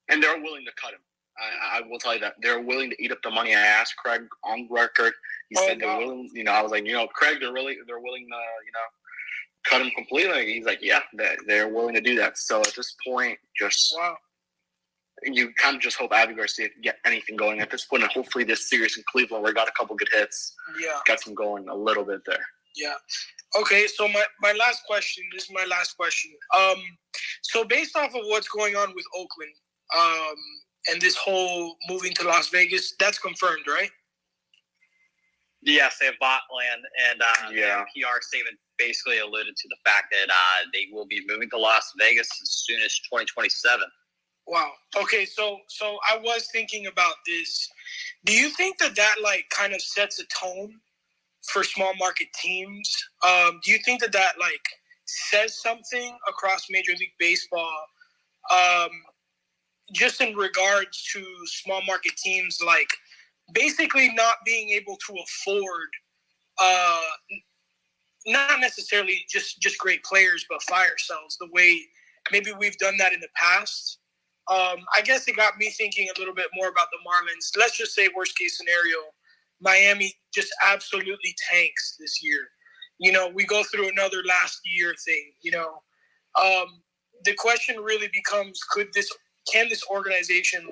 and they're willing to cut him. I will tell you that they're willing to eat up the money. I asked Craig on record. He said they're willing. I was like, Craig, they're willing to, cut him completely. He's like, yeah, they're willing to do that. So at this point, you kind of just hope Avi Garcia can get anything going at this point, and hopefully this series in Cleveland, where he got a couple good hits, got some going a little bit there. Yeah. Okay, so my last question, this is my last question. So based off of what's going on with Oakland, and this whole moving to Las Vegas, that's confirmed, right? Yes, they have bought land, and PR statement basically alluded to the fact that they will be moving to Las Vegas as soon as 2027. Wow. Okay, so I was thinking about this. Do you think that kind of sets a tone for small market teams? Do you think that says something across Major League Baseball, just in regards to small market teams, basically not being able to afford, not necessarily just great players, but fire sales, the way maybe we've done that in the past? I guess it got me thinking a little bit more about the Marlins. Let's just say worst case scenario, Miami just absolutely tanks this year. You know, we go through another last year thing, you know. The question really becomes, can this organization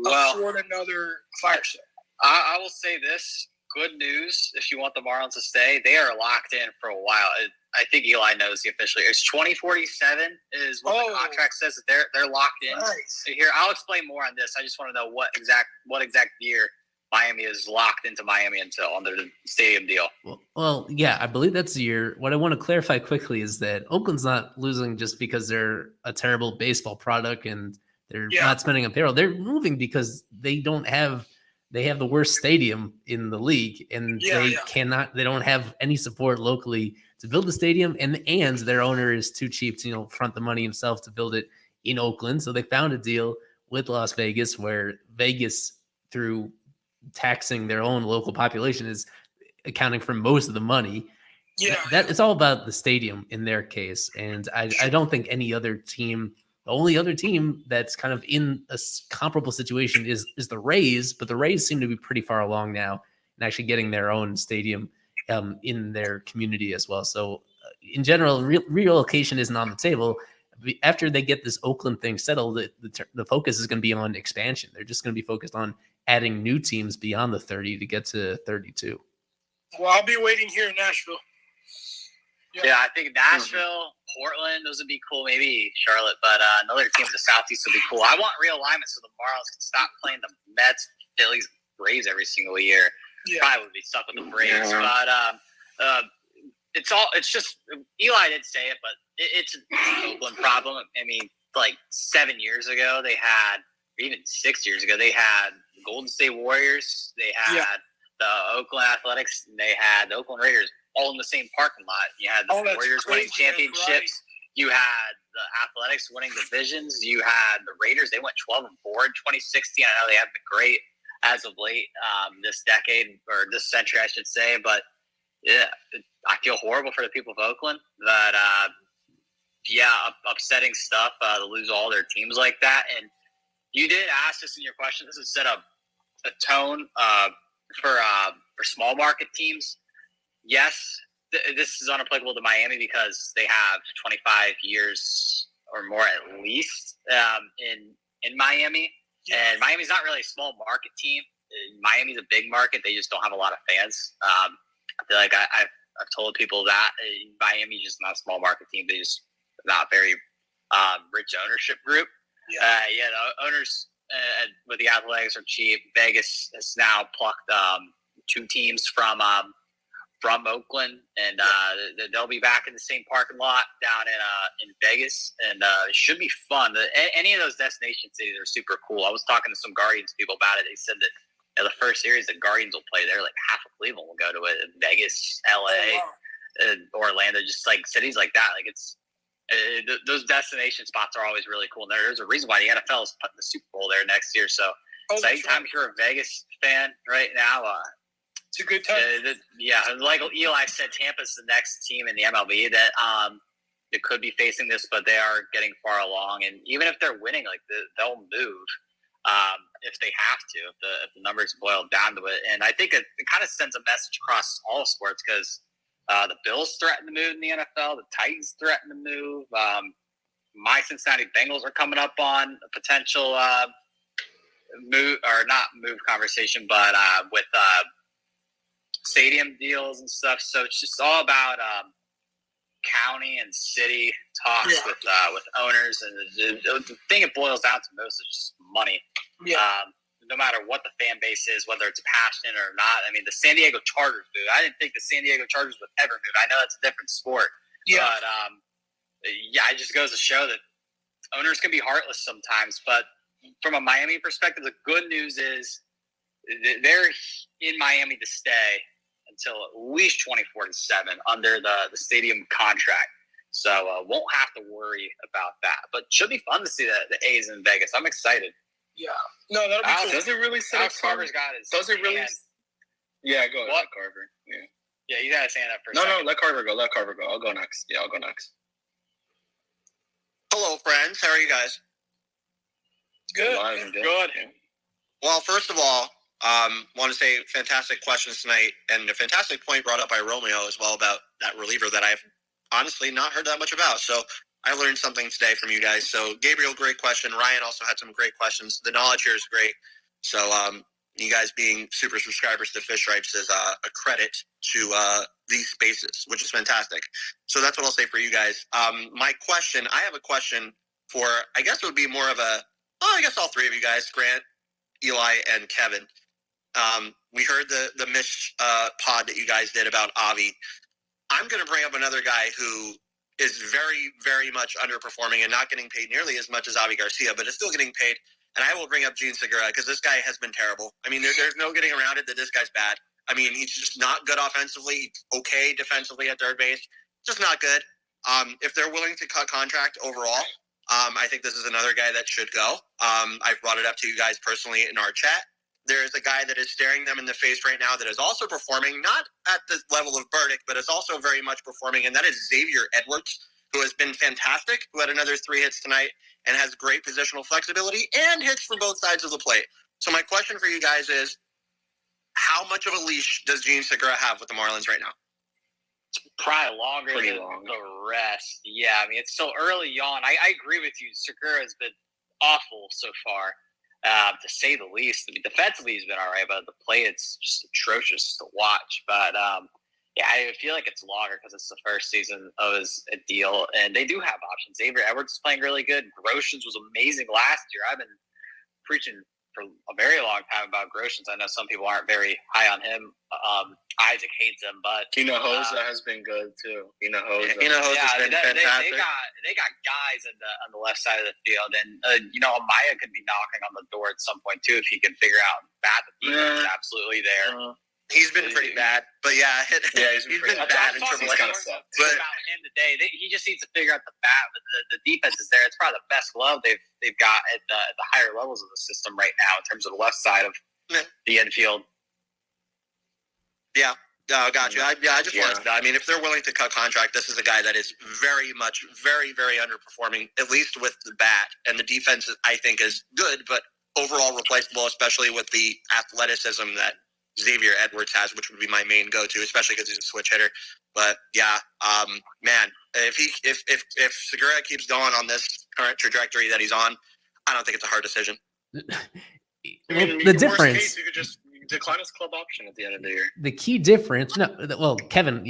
afford another fire sale? I will say this. Good news, if you want the Marlins to stay, they are locked in for a while. I think Eli knows the officially. It's 2047 is what the contract says that they're locked in. Nice. So here, I'll explain more on this. I just want to know what exact year Miami is locked into Miami until under the stadium deal. Well, yeah, I believe that's the year. What I want to clarify quickly is that Oakland's not losing just because they're a terrible baseball product and they're not spending on payroll. They're moving because they have the worst stadium in the league, and they don't have any support locally to build the stadium, and their owner is too cheap to front the money himself to build it in Oakland. So they found a deal with Las Vegas, where Vegas, through taxing their own local population, is accounting for most of the money. It's all about the stadium in their case, and I don't think any other team. The only other team that's kind of in a comparable situation is the Rays, but the Rays seem to be pretty far along now and actually getting their own stadium in their community as well. So in general, relocation isn't on the table. After they get this Oakland thing settled, the focus is going to be on expansion. They're just going to be focused on adding new teams beyond the 30 to get to 32. Well, I'll be waiting here in Nashville. Yeah, I think Nashville, Portland, those would be cool. Maybe Charlotte, but another team in the Southeast would be cool. I want realignment so the Marlins can stop playing the Mets, Phillies, Braves every single year. Probably would be stuck with the Braves, but it's just Eli did say it, but it's an Oakland problem. I mean, like 7 years ago, they had, or even 6 years ago, they had the Golden State Warriors, they had the Oakland Athletics, and they had the Oakland Raiders. All in the same parking lot. You had the Warriors winning championships. Right. You had the Athletics winning divisions. You had the Raiders. They went 12-4 in 2016. I know they haven't been great as of late this decade, or this century, I should say. But yeah, I feel horrible for the people of Oakland. But upsetting stuff to lose all their teams like that. And you did ask this in your question. This has set up a tone for small market teams. Yes, this is unapplicable to Miami because they have 25 years or more at least in Miami. And Miami's not really a small market team. Miami's a big market. They just don't have a lot of fans. I feel like I've told people that Miami's just not a small market team. They just not very rich ownership group. The owners with the Athletics are cheap. Vegas has now plucked 2 teams from Oakland, and they'll be back in the same parking lot down in Vegas, and it should be fun. Any of those destination cities are super cool. I was talking to some Guardians people about it. They said that the first series the Guardians will play there, like half of Cleveland will go to it. Vegas, LA, Orlando, just like cities like that. Like it's those destination spots are always really cool. And there's a reason why the NFL is putting the Super Bowl there next year. So exciting time if you're a Vegas fan right now. It's a good time. Like Eli said, Tampa's the next team in the MLB that could be facing this, but they are getting far along. And even if they're winning, like they'll move if they have to, if the numbers boil down to it. And I think it kind of sends a message across all sports because the Bills threaten to move in the NFL, the Titans threaten to move. My Cincinnati Bengals are coming up on a potential move conversation, but with stadium deals and stuff. So it's just all about county and city talks with owners, and the thing it boils down to most is just money. No matter what the fan base is, whether it's passionate or not. I mean, the San Diego Chargers move. I didn't think the San Diego Chargers would ever move. I know it's a different sport, but it just goes to show that owners can be heartless sometimes. But from a Miami perspective, the good news is they're in Miami to stay until at least 2047 under the stadium contract. So won't have to worry about that. But should be fun to see the A's in Vegas. I'm excited. Yeah. No, that'll be cool. Does it really set up Carver's got his Does it really? hand. Yeah, go ahead, What? Carver. Yeah. Yeah, you got to stand up for a No, second. let Carver go. Let Carver go. I'll go next. Yeah, I'll go next. Hello, friends. How are you guys? Good. Live and Good. Yeah. Well, first of all, Want to say fantastic questions tonight, and a fantastic point brought up by Romeo as well about that reliever that I've honestly not heard that much about. So I learned something today from you guys. So Gabriel, great question. Ryan also had some great questions. The knowledge here is great. So you guys being super subscribers to Fish Stripes is a credit to these spaces, which is fantastic. So that's what I'll say for you guys. My question, I have a question for, I guess it would be more of I guess all three of you guys, Grant, Eli, and Kevin. We heard the Mish pod that you guys did about Avi. I'm going to bring up another guy who is very, very much underperforming and not getting paid nearly as much as Avi Garcia, but is still getting paid. And I will bring up Gene Segura because this guy has been terrible. I mean, there's no getting around it that this guy's bad. I mean, he's just not good offensively. He's okay defensively at third base. Just not good. If they're willing to cut contract overall, I think this is another guy that should go. I've brought it up to you guys personally in our chat. There's a guy that is staring them in the face right now that is also performing, not at the level of Burdick, but is also very much performing, and that is Xavier Edwards, who has been fantastic, who had another 3 hits tonight and has great positional flexibility and hits from both sides of the plate. So my question for you guys is, how much of a leash does Gene Segura have with the Marlins right now? Probably longer than the rest. Yeah, I mean, it's still early on. I agree with you. Segura has been awful so far. To say the least. I mean, defensively he's been all right, but the play it's just atrocious to watch. But yeah, I feel like it's longer because it's the first season of his deal, and they do have options. Xavier Edwards is playing really good. Groshans was amazing last year. I've been preaching for a very long time about Groshans. I know some people aren't very high on him. Isaac hates him, but Hinojosa has been good too. Hinojosa has been fantastic. They got guys on the left side of the field, and Amaya could be knocking on the door at some point too if he can figure out bat. The defense is absolutely there. He's been pretty bad, but yeah, he's been bad in AAA. But about him today, he just needs to figure out the bat. But the defense is there. It's probably the best glove they've got at the higher levels of the system right now in terms of the left side of the infield. Yeah, got you. I just wanted to know. I mean, if they're willing to cut contract, this is a guy that is very much, very, very underperforming, at least with the bat. And the defense, I think, is good, but overall replaceable, especially with the athleticism that Xavier Edwards has, which would be my main go-to, especially because he's a switch hitter. But yeah, man, if Segura keeps going on this current trajectory that he's on, I don't think it's a hard decision. The difference. Case, you could just decline his club option at the end of the year. The key difference, Kevin,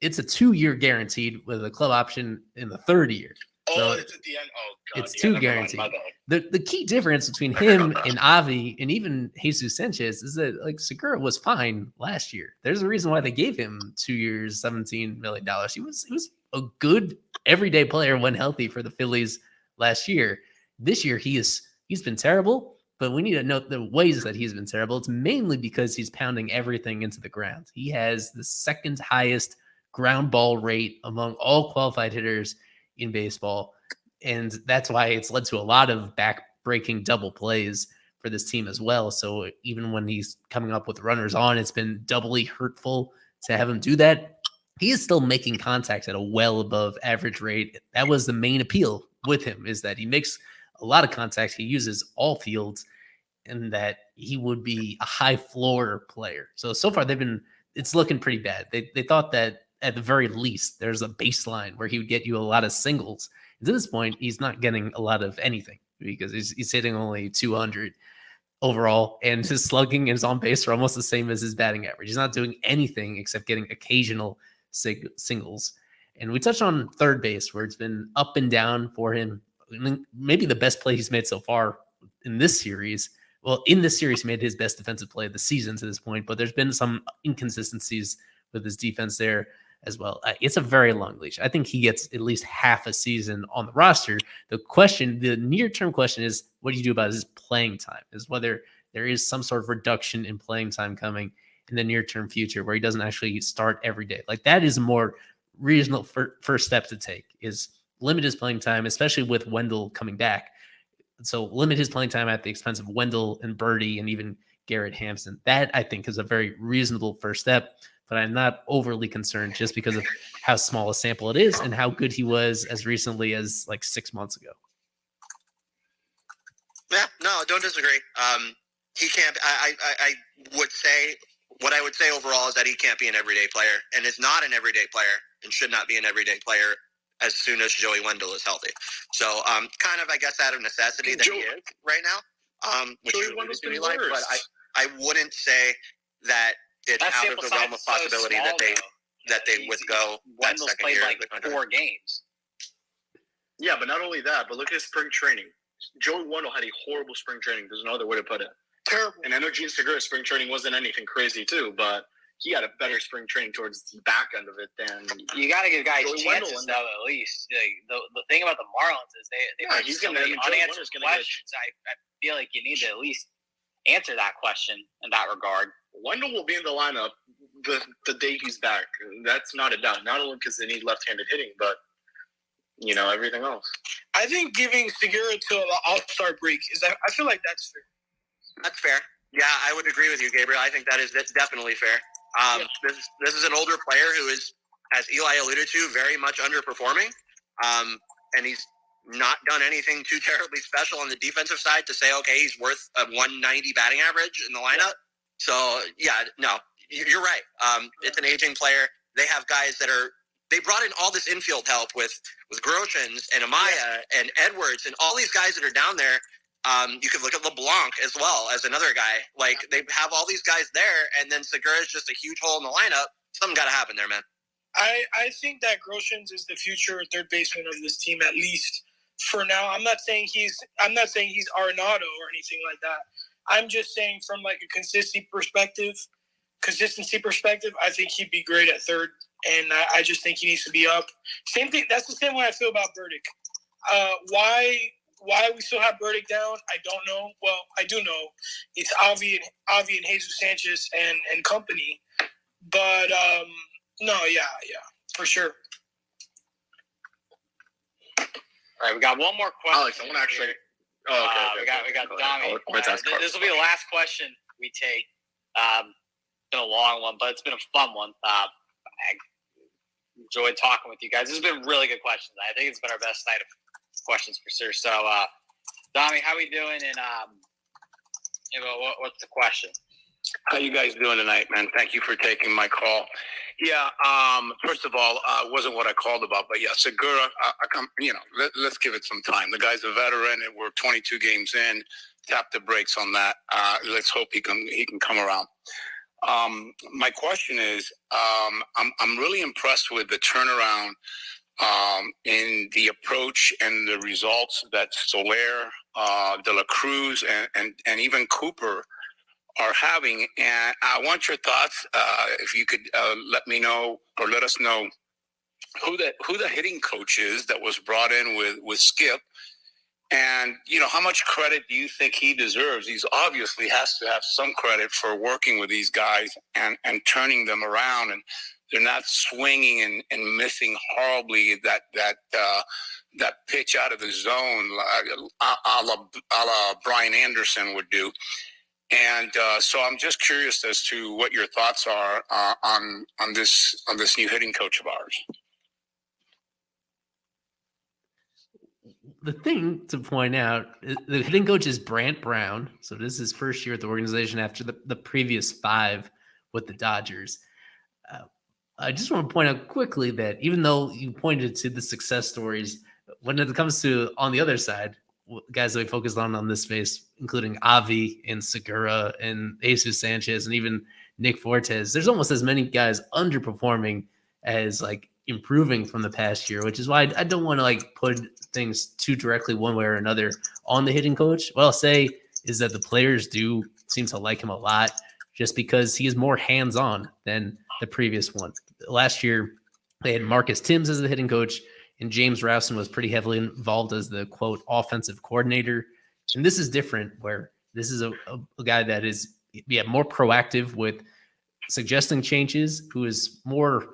it's a 2-year guaranteed with a club option in the 3rd year. So it's at the end. Oh, God. It's 2 guaranteed. The key difference between him and Avi and even Jesus Sanchez is that Segura was fine last year. There's a reason why they gave him 2 years, $17 million. He was a good everyday player when healthy for the Phillies last year. This year he's been terrible. But we need to note the ways that he's been terrible. It's mainly because he's pounding everything into the ground. He has the 2nd highest ground ball rate among all qualified hitters in baseball. And that's why it's led to a lot of back-breaking double plays for this team as well. So even when he's coming up with runners on, it's been doubly hurtful to have him do that. He is still making contact at a well above average rate. That was the main appeal with him, is that he makes a lot of contact. He uses all fields, and that he would be a high floor player. So far it's looking pretty bad. They thought that at the very least there's a baseline where he would get you a lot of singles. And to this point, he's not getting a lot of anything because he's hitting only 200 overall, and his slugging and his on base are almost the same as his batting average. He's not doing anything except getting occasional singles. And we touched on third base, where it's been up and down for him. Maybe the best play he's made so far in this series. Well, in this series, he made his best defensive play of the season to this point, but there's been some inconsistencies with his defense there as well. It's a very long leash. I think he gets at least half a season on the roster. The near-term question is, what do you do about his playing time? Is whether there is some sort of reduction in playing time coming in the near-term future where he doesn't actually start every day. Like, that is a more reasonable first step to take, is limit his playing time, especially with Wendell coming back. So limit his playing time at the expense of Wendell and Birdie and even Garrett Hampson. That, I think, is a very reasonable first step, but I'm not overly concerned just because of how small a sample it is and how good he was as recently as like 6 months ago. Yeah, no, don't disagree. he can't. I would say what I would say overall is that he can't be an everyday player, and is not an everyday player, and should not be an everyday player as soon as Joey Wendell is healthy. So, kind of, I guess, out of necessity that he is right now. Which Joey you Wendell's to been like, but worse. I wouldn't say that it's That out of the realm of possibility so small, that they would go that Wendell's second played year. like 4 games. Yeah, but not only that, but look at spring training. Joey Wendell had a horrible spring training. There's no other way to put it. Terrible. And I know Gene Segura's spring training wasn't anything crazy too, but he had a better spring training towards the back end of it than You got to give guys Joey chances, Wendell, though, at least. Like, the thing about the Marlins is they have so many unanswered questions. I feel like you need to at least answer that question in that regard. Wendell will be in the lineup the day he's back. That's not a doubt. Not only because they need left-handed hitting, but everything else. I think giving Segura to an All-Star break I feel like that's fair. That's fair. Yeah, I would agree with you, Gabriel. I think that's definitely fair. This is an older player who is, as Eli alluded to, very much underperforming, and he's not done anything too terribly special on the defensive side to say, okay, he's worth a 190 batting average in the lineup. So, yeah, no, you're right. It's an aging player. They have guys they brought in all this infield help with Groshans and Amaya and Edwards and all these guys that are down there. You could look at LeBlanc as well as another guy. Like, they have all these guys there, and then Segura is just a huge hole in the lineup. Something got to happen there, man. I think that Groshans is the future third baseman of this team, at least for now. I'm not saying he's Arenado or anything like that. I'm just saying from like a consistency perspective, I think he'd be great at third, and I just think he needs to be up. Same thing. That's the same way I feel about Burdick. Why we still have Burdick down, I don't know. Well, I do know. It's Avi and Jesus Sanchez and company. But, no, yeah, for sure. All right, we got one more question. Alex, I want to actually... Oh, okay. We got Dami. This will be the last question we take. It's been a long one, but it's been a fun one. I enjoyed talking with you guys. This has been really good questions. I think it's been our best night of questions for sure. So, Dami, how we doing? And what's the question? How you guys doing tonight, man? Thank you for taking my call. Yeah, first of all, wasn't what I called about, but yeah, Segura, let's give it some time. The guy's a veteran, and we're 22 games in. Tap the brakes on that. Let's hope he can come around. My question is, I'm really impressed with the turnaround in the approach and the results that Soler, De La Cruz, and even Cooper are having. And I want your thoughts, if you could let me know or let us know who the hitting coach is that was brought in with Skip. And, how much credit do you think he deserves? He's obviously has to have some credit for working with these guys and turning them around. And they're not swinging and missing horribly that pitch out of the zone, a la Brian Anderson would do. And so I'm just curious as to what your thoughts are on this new hitting coach of ours. The thing to point out, the hitting coach is Brant Brown. So this is his first year at the organization after the previous 5 with the Dodgers. I just want to point out quickly that even though you pointed to the success stories, when it comes to on the other side, guys that we focused on this space, including Avi and Segura and Jesus Sanchez and even Nick Fortes, there's almost as many guys underperforming as like improving from the past year, which is why I don't want to like put things too directly one way or another on the hitting coach. What I'll say is that the players do seem to like him a lot just because he is more hands-on than the previous one. Last year, they had Marcus Timms as the hitting coach, and James Rowson was pretty heavily involved as the, quote, offensive coordinator. And this is different, where this is a guy that is more proactive with suggesting changes, who is more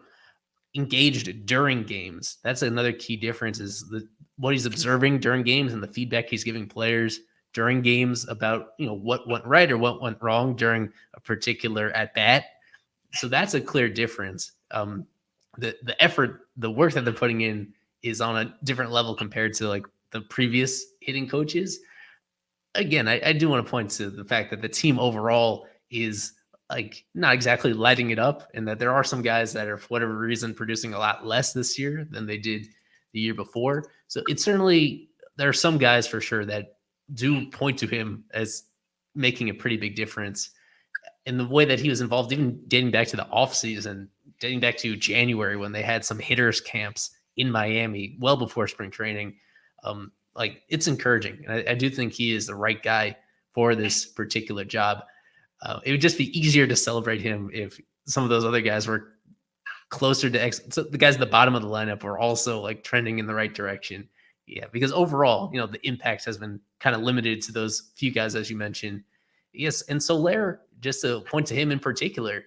engaged during games. That's another key difference, is what he's observing during games and the feedback he's giving players during games about, what went right or what went wrong during a particular at-bat. So that's a clear difference. The effort, the work that they're putting in is on a different level compared to like the previous hitting coaches. again, I do want to point to the fact that the team overall is like not exactly lighting it up, and that there are some guys that are, for whatever reason, producing a lot less this year than they did the year before. So it's certainly, there are some guys for sure that do point to him as making a pretty big difference in the way that he was involved, even dating back to the offseason, dating back to January when they had some hitters camps in Miami well before spring training. Like, it's encouraging. And I do think he is the right guy for this particular job. It would just be easier to celebrate him if some of those other guys were closer to so the guys at the bottom of the lineup were also like trending in the right direction. Yeah, because overall, the impact has been kind of limited to those few guys, as you mentioned. Yes, and Soler, just to point to him in particular,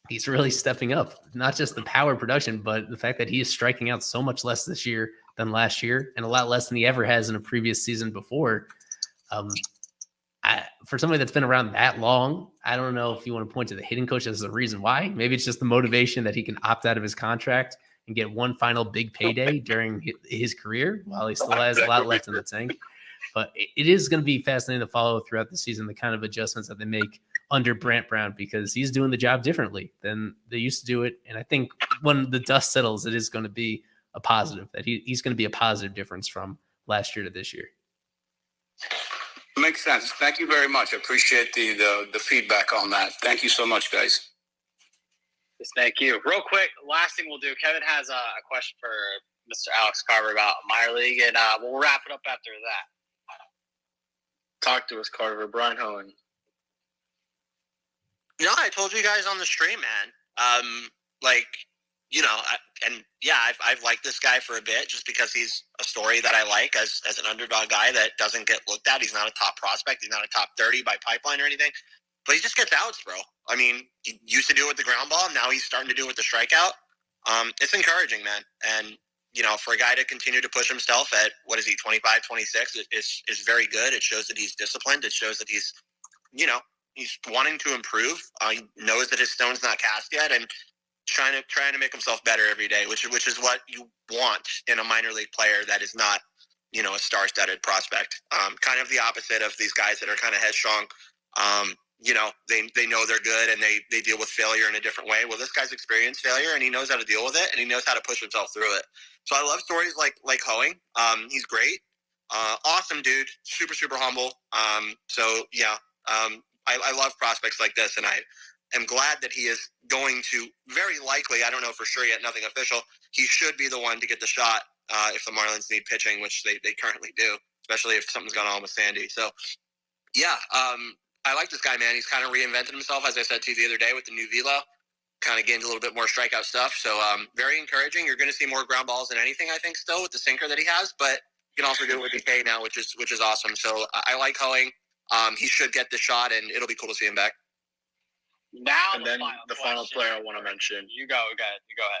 he's really stepping up. Not just the power production, but the fact that he is striking out so much less this year than last year, and a lot less than he ever has in a previous season before. For somebody that's been around that long, I don't know if you want to point to the hitting coach as the reason why. Maybe it's just the motivation that he can opt out of his contract and get one final big payday during his career while he still has a lot left in the tank. But it is going to be fascinating to follow throughout the season, the kind of adjustments that they make under Brant Brown, because he's doing the job differently than they used to do it. And I think when the dust settles, it is going to be a positive, that he's going to be a positive difference from last year to this year. Makes sense. Thank you very much. I appreciate the feedback on that. Thank you so much, guys. Yes, thank you. Real quick, last thing we'll do. Kevin has a question for Mr. Alex Carver about minor league, and we'll wrap it up after that. Talk to us, Carver. Brian Hohen. No, I told you guys on the stream, man. I've liked this guy for a bit just because he's a story that I like as an underdog guy that doesn't get looked at. He's not a top prospect. He's not a top 30 by pipeline or anything, but he just gets outs, bro. I mean, he used to do it with the ground ball. Now he's starting to do it with the strikeout. It's encouraging, man. And, for a guy to continue to push himself at, 25, 26 is very good. It shows that he's disciplined. It shows that he's wanting to improve. He knows that his stone's not cast yet, and trying to make himself better every day, which is what you want in a minor league player that is not, a star-studded prospect. Kind of the opposite of these guys that are kind of headstrong. They know they're good and they deal with failure in a different way. Well, this guy's experienced failure and he knows how to deal with it and he knows how to push himself through it. So I love stories like Hoeing. He's great. Awesome dude. Super, super humble. I love prospects like this, and I am glad that he is going to very likely, I don't know for sure yet, nothing official, he should be the one to get the shot if the Marlins need pitching, which they currently do, especially if something's gone on with Sandy. So, I like this guy, man. He's kind of reinvented himself, as I said to you the other day, with the new velo. Kind of gained a little bit more strikeout stuff. So very encouraging. You're going to see more ground balls than anything, I think, still with the sinker that he has, but you can also do it with DK now, which is awesome. So I like Hoeing. He should get the shot, and it'll be cool to see him back. Now, and then the final player I want to mention. You go ahead.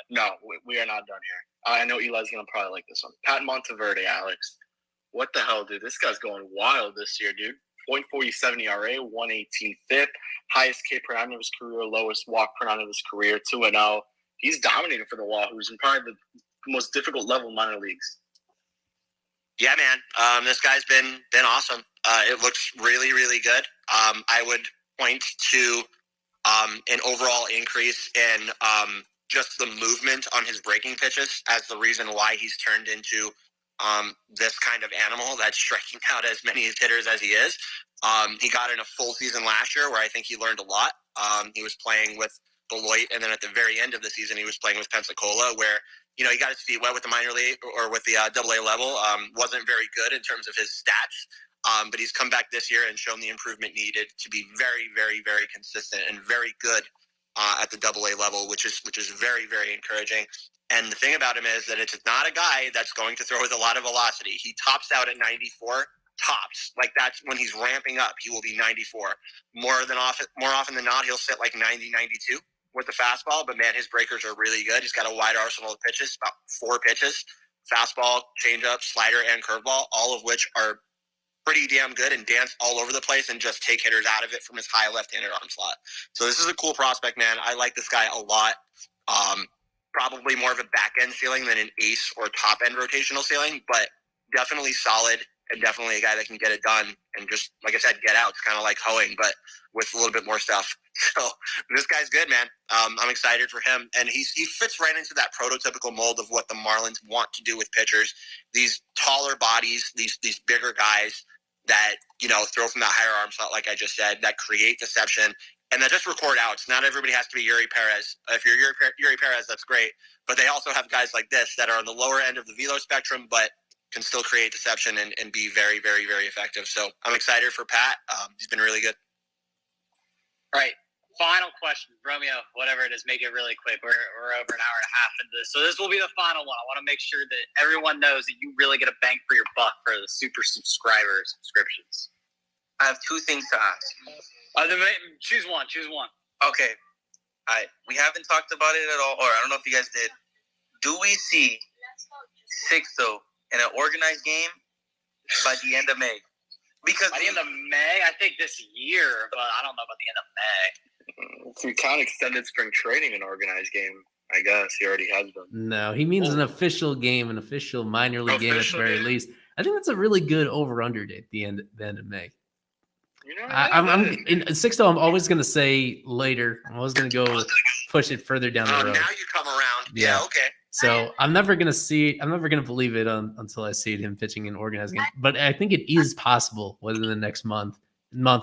No, we are not done here. I know Eli's going to probably like this one. Pat Monteverde, Alex. What the hell, dude? This guy's going wild this year, dude. 0.47 ERA, 118 FIP, highest K per nine of his career, lowest walk per nine of his career, 2-0. He's dominating for the Wahoos in probably the most difficult level minor leagues. Yeah, man. This guy's been awesome. It looks really, really good. I would point to an overall increase in just the movement on his breaking pitches as the reason why he's turned into this kind of animal that's striking out as many hitters as he is. He got in a full season last year where I think he learned a lot. He was playing with Beloit, and then at the very end of the season, he was playing with Pensacola, where he got his feet wet with the minor league or with the AA level. Wasn't very good in terms of his stats, but he's come back this year and shown the improvement needed to be very, very, very consistent and very good at the AA level, which is very, very encouraging. And the thing about him is that it's not a guy that's going to throw with a lot of velocity. He tops out at 94, tops. Like, that's when he's ramping up, he will be 94. More often than not, he'll sit like 90, 92 with the fastball. But, man, his breakers are really good. He's got a wide arsenal of pitches, about 4 pitches, fastball, changeup, slider, and curveball, all of which are pretty damn good and dance all over the place and just take hitters out of it from his high left-handed arm slot. So this is a cool prospect, man. I like this guy a lot. Probably more of a back-end ceiling than an ace or top-end rotational ceiling, but definitely solid and definitely a guy that can get it done and just, like I said, get out. It's kind of like hoeing, but with a little bit more stuff. So this guy's good, man. I'm excited for him. And he fits right into that prototypical mold of what the Marlins want to do with pitchers. These taller bodies, these bigger guys that, throw from that higher arm slot, like I just said, that create deception and that just record outs. Not everybody has to be Yuri Perez. If you're Yuri Perez, that's great. But they also have guys like this that are on the lower end of the velo spectrum, but can still create deception and be very, very, very effective. So I'm excited for Pat. He's been really good. All right. Final question, Romeo, whatever it is, make it really quick. We're over an hour and a half into this. So this will be the final one. I want to make sure that everyone knows that you really get a bang for your buck for the super subscriber subscriptions. I have two things to ask. Choose one. Okay. We haven't talked about it at all, or I don't know if you guys did. Do we see Sixto in an organized game by the end of May? Because by the end of May, I think this year, but I don't know about the end of May. If we count extended spring training an organized game, I guess he already has them. No, he means an official game, an official minor league game at the very least. I think that's a really good over-under date at the end of May. I'm in Sixto. I'm always going to say later. I'm always going to go push it further down the road. Now you come around. Yeah, okay. So I'm never going to believe it until I see him pitching an organized game. But I think it is possible within the next month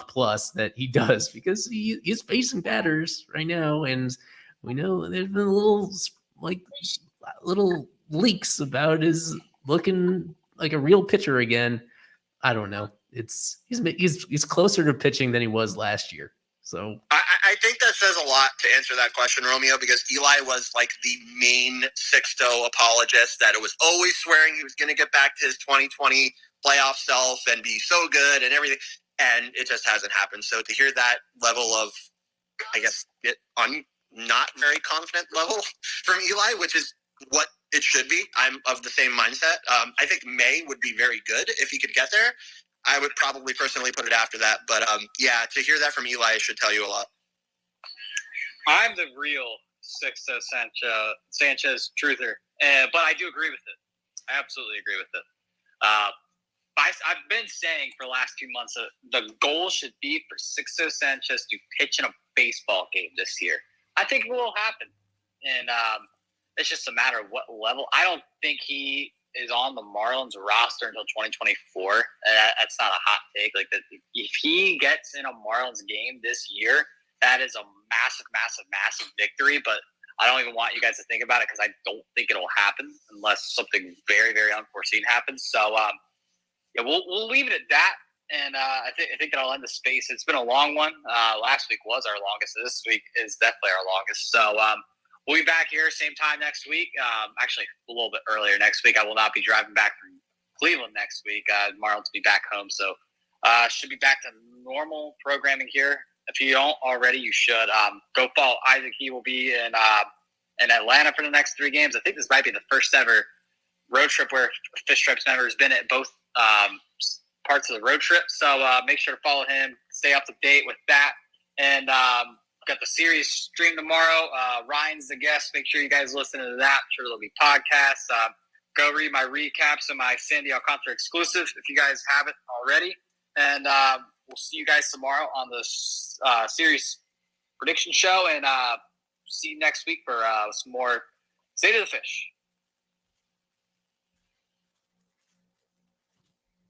plus that he does, because he's facing batters right now, and we know there's been little leaks about his looking like a real pitcher again. I don't know. He's closer to pitching than he was last year. So I think that says a lot to answer that question, Romeo, because Eli was like the main Sixto apologist that it was always swearing he was going to get back to his 2020 playoff self and be so good and everything. And it just hasn't happened. So to hear that level of, I guess, not very confident level from Eli, which is what it should be. I'm of the same mindset. I think May would be very good if he could get there. I would probably personally put it after that. But, to hear that from Eli should tell you a lot. I'm the real Sixto Sanchez truther, but I do agree with it. I absolutely agree with it. I've been saying for the last 2 months that the goal should be for Sixto Sanchez to pitch in a baseball game this year. I think it will happen. And it's just a matter of what level. I don't think he is on the Marlins roster until 2024. That's not a hot take. Like that, if he gets in a Marlins game this year, that is a massive victory. But I don't even want you guys to think about it, because I don't think it'll happen unless something very, very unforeseen happens. So we'll leave it at that. And I think that'll end the space. It's been a long one. Last week was our longest. This week is definitely our longest. So we'll be back here same time next week. Actually, a little bit earlier next week. I will not be driving back from Cleveland next week. Marlins will be back home. So should be back to normal programming here. If you don't already, you should. Go follow Isaac. He will be in Atlanta for the next 3 games. I think this might be the first ever road trip where Fish Stripes member has been at both parts of the road trip. So make sure to follow him. Stay up to date with that. And got the series stream tomorrow. Ryan's the guest. Make sure you guys listen to that. I'm sure there'll be podcasts. Go read my recaps and my Sandy Alcantara exclusive if you guys haven't already. And we'll see you guys tomorrow on the series prediction show. And see you next week for some more State of the Fish.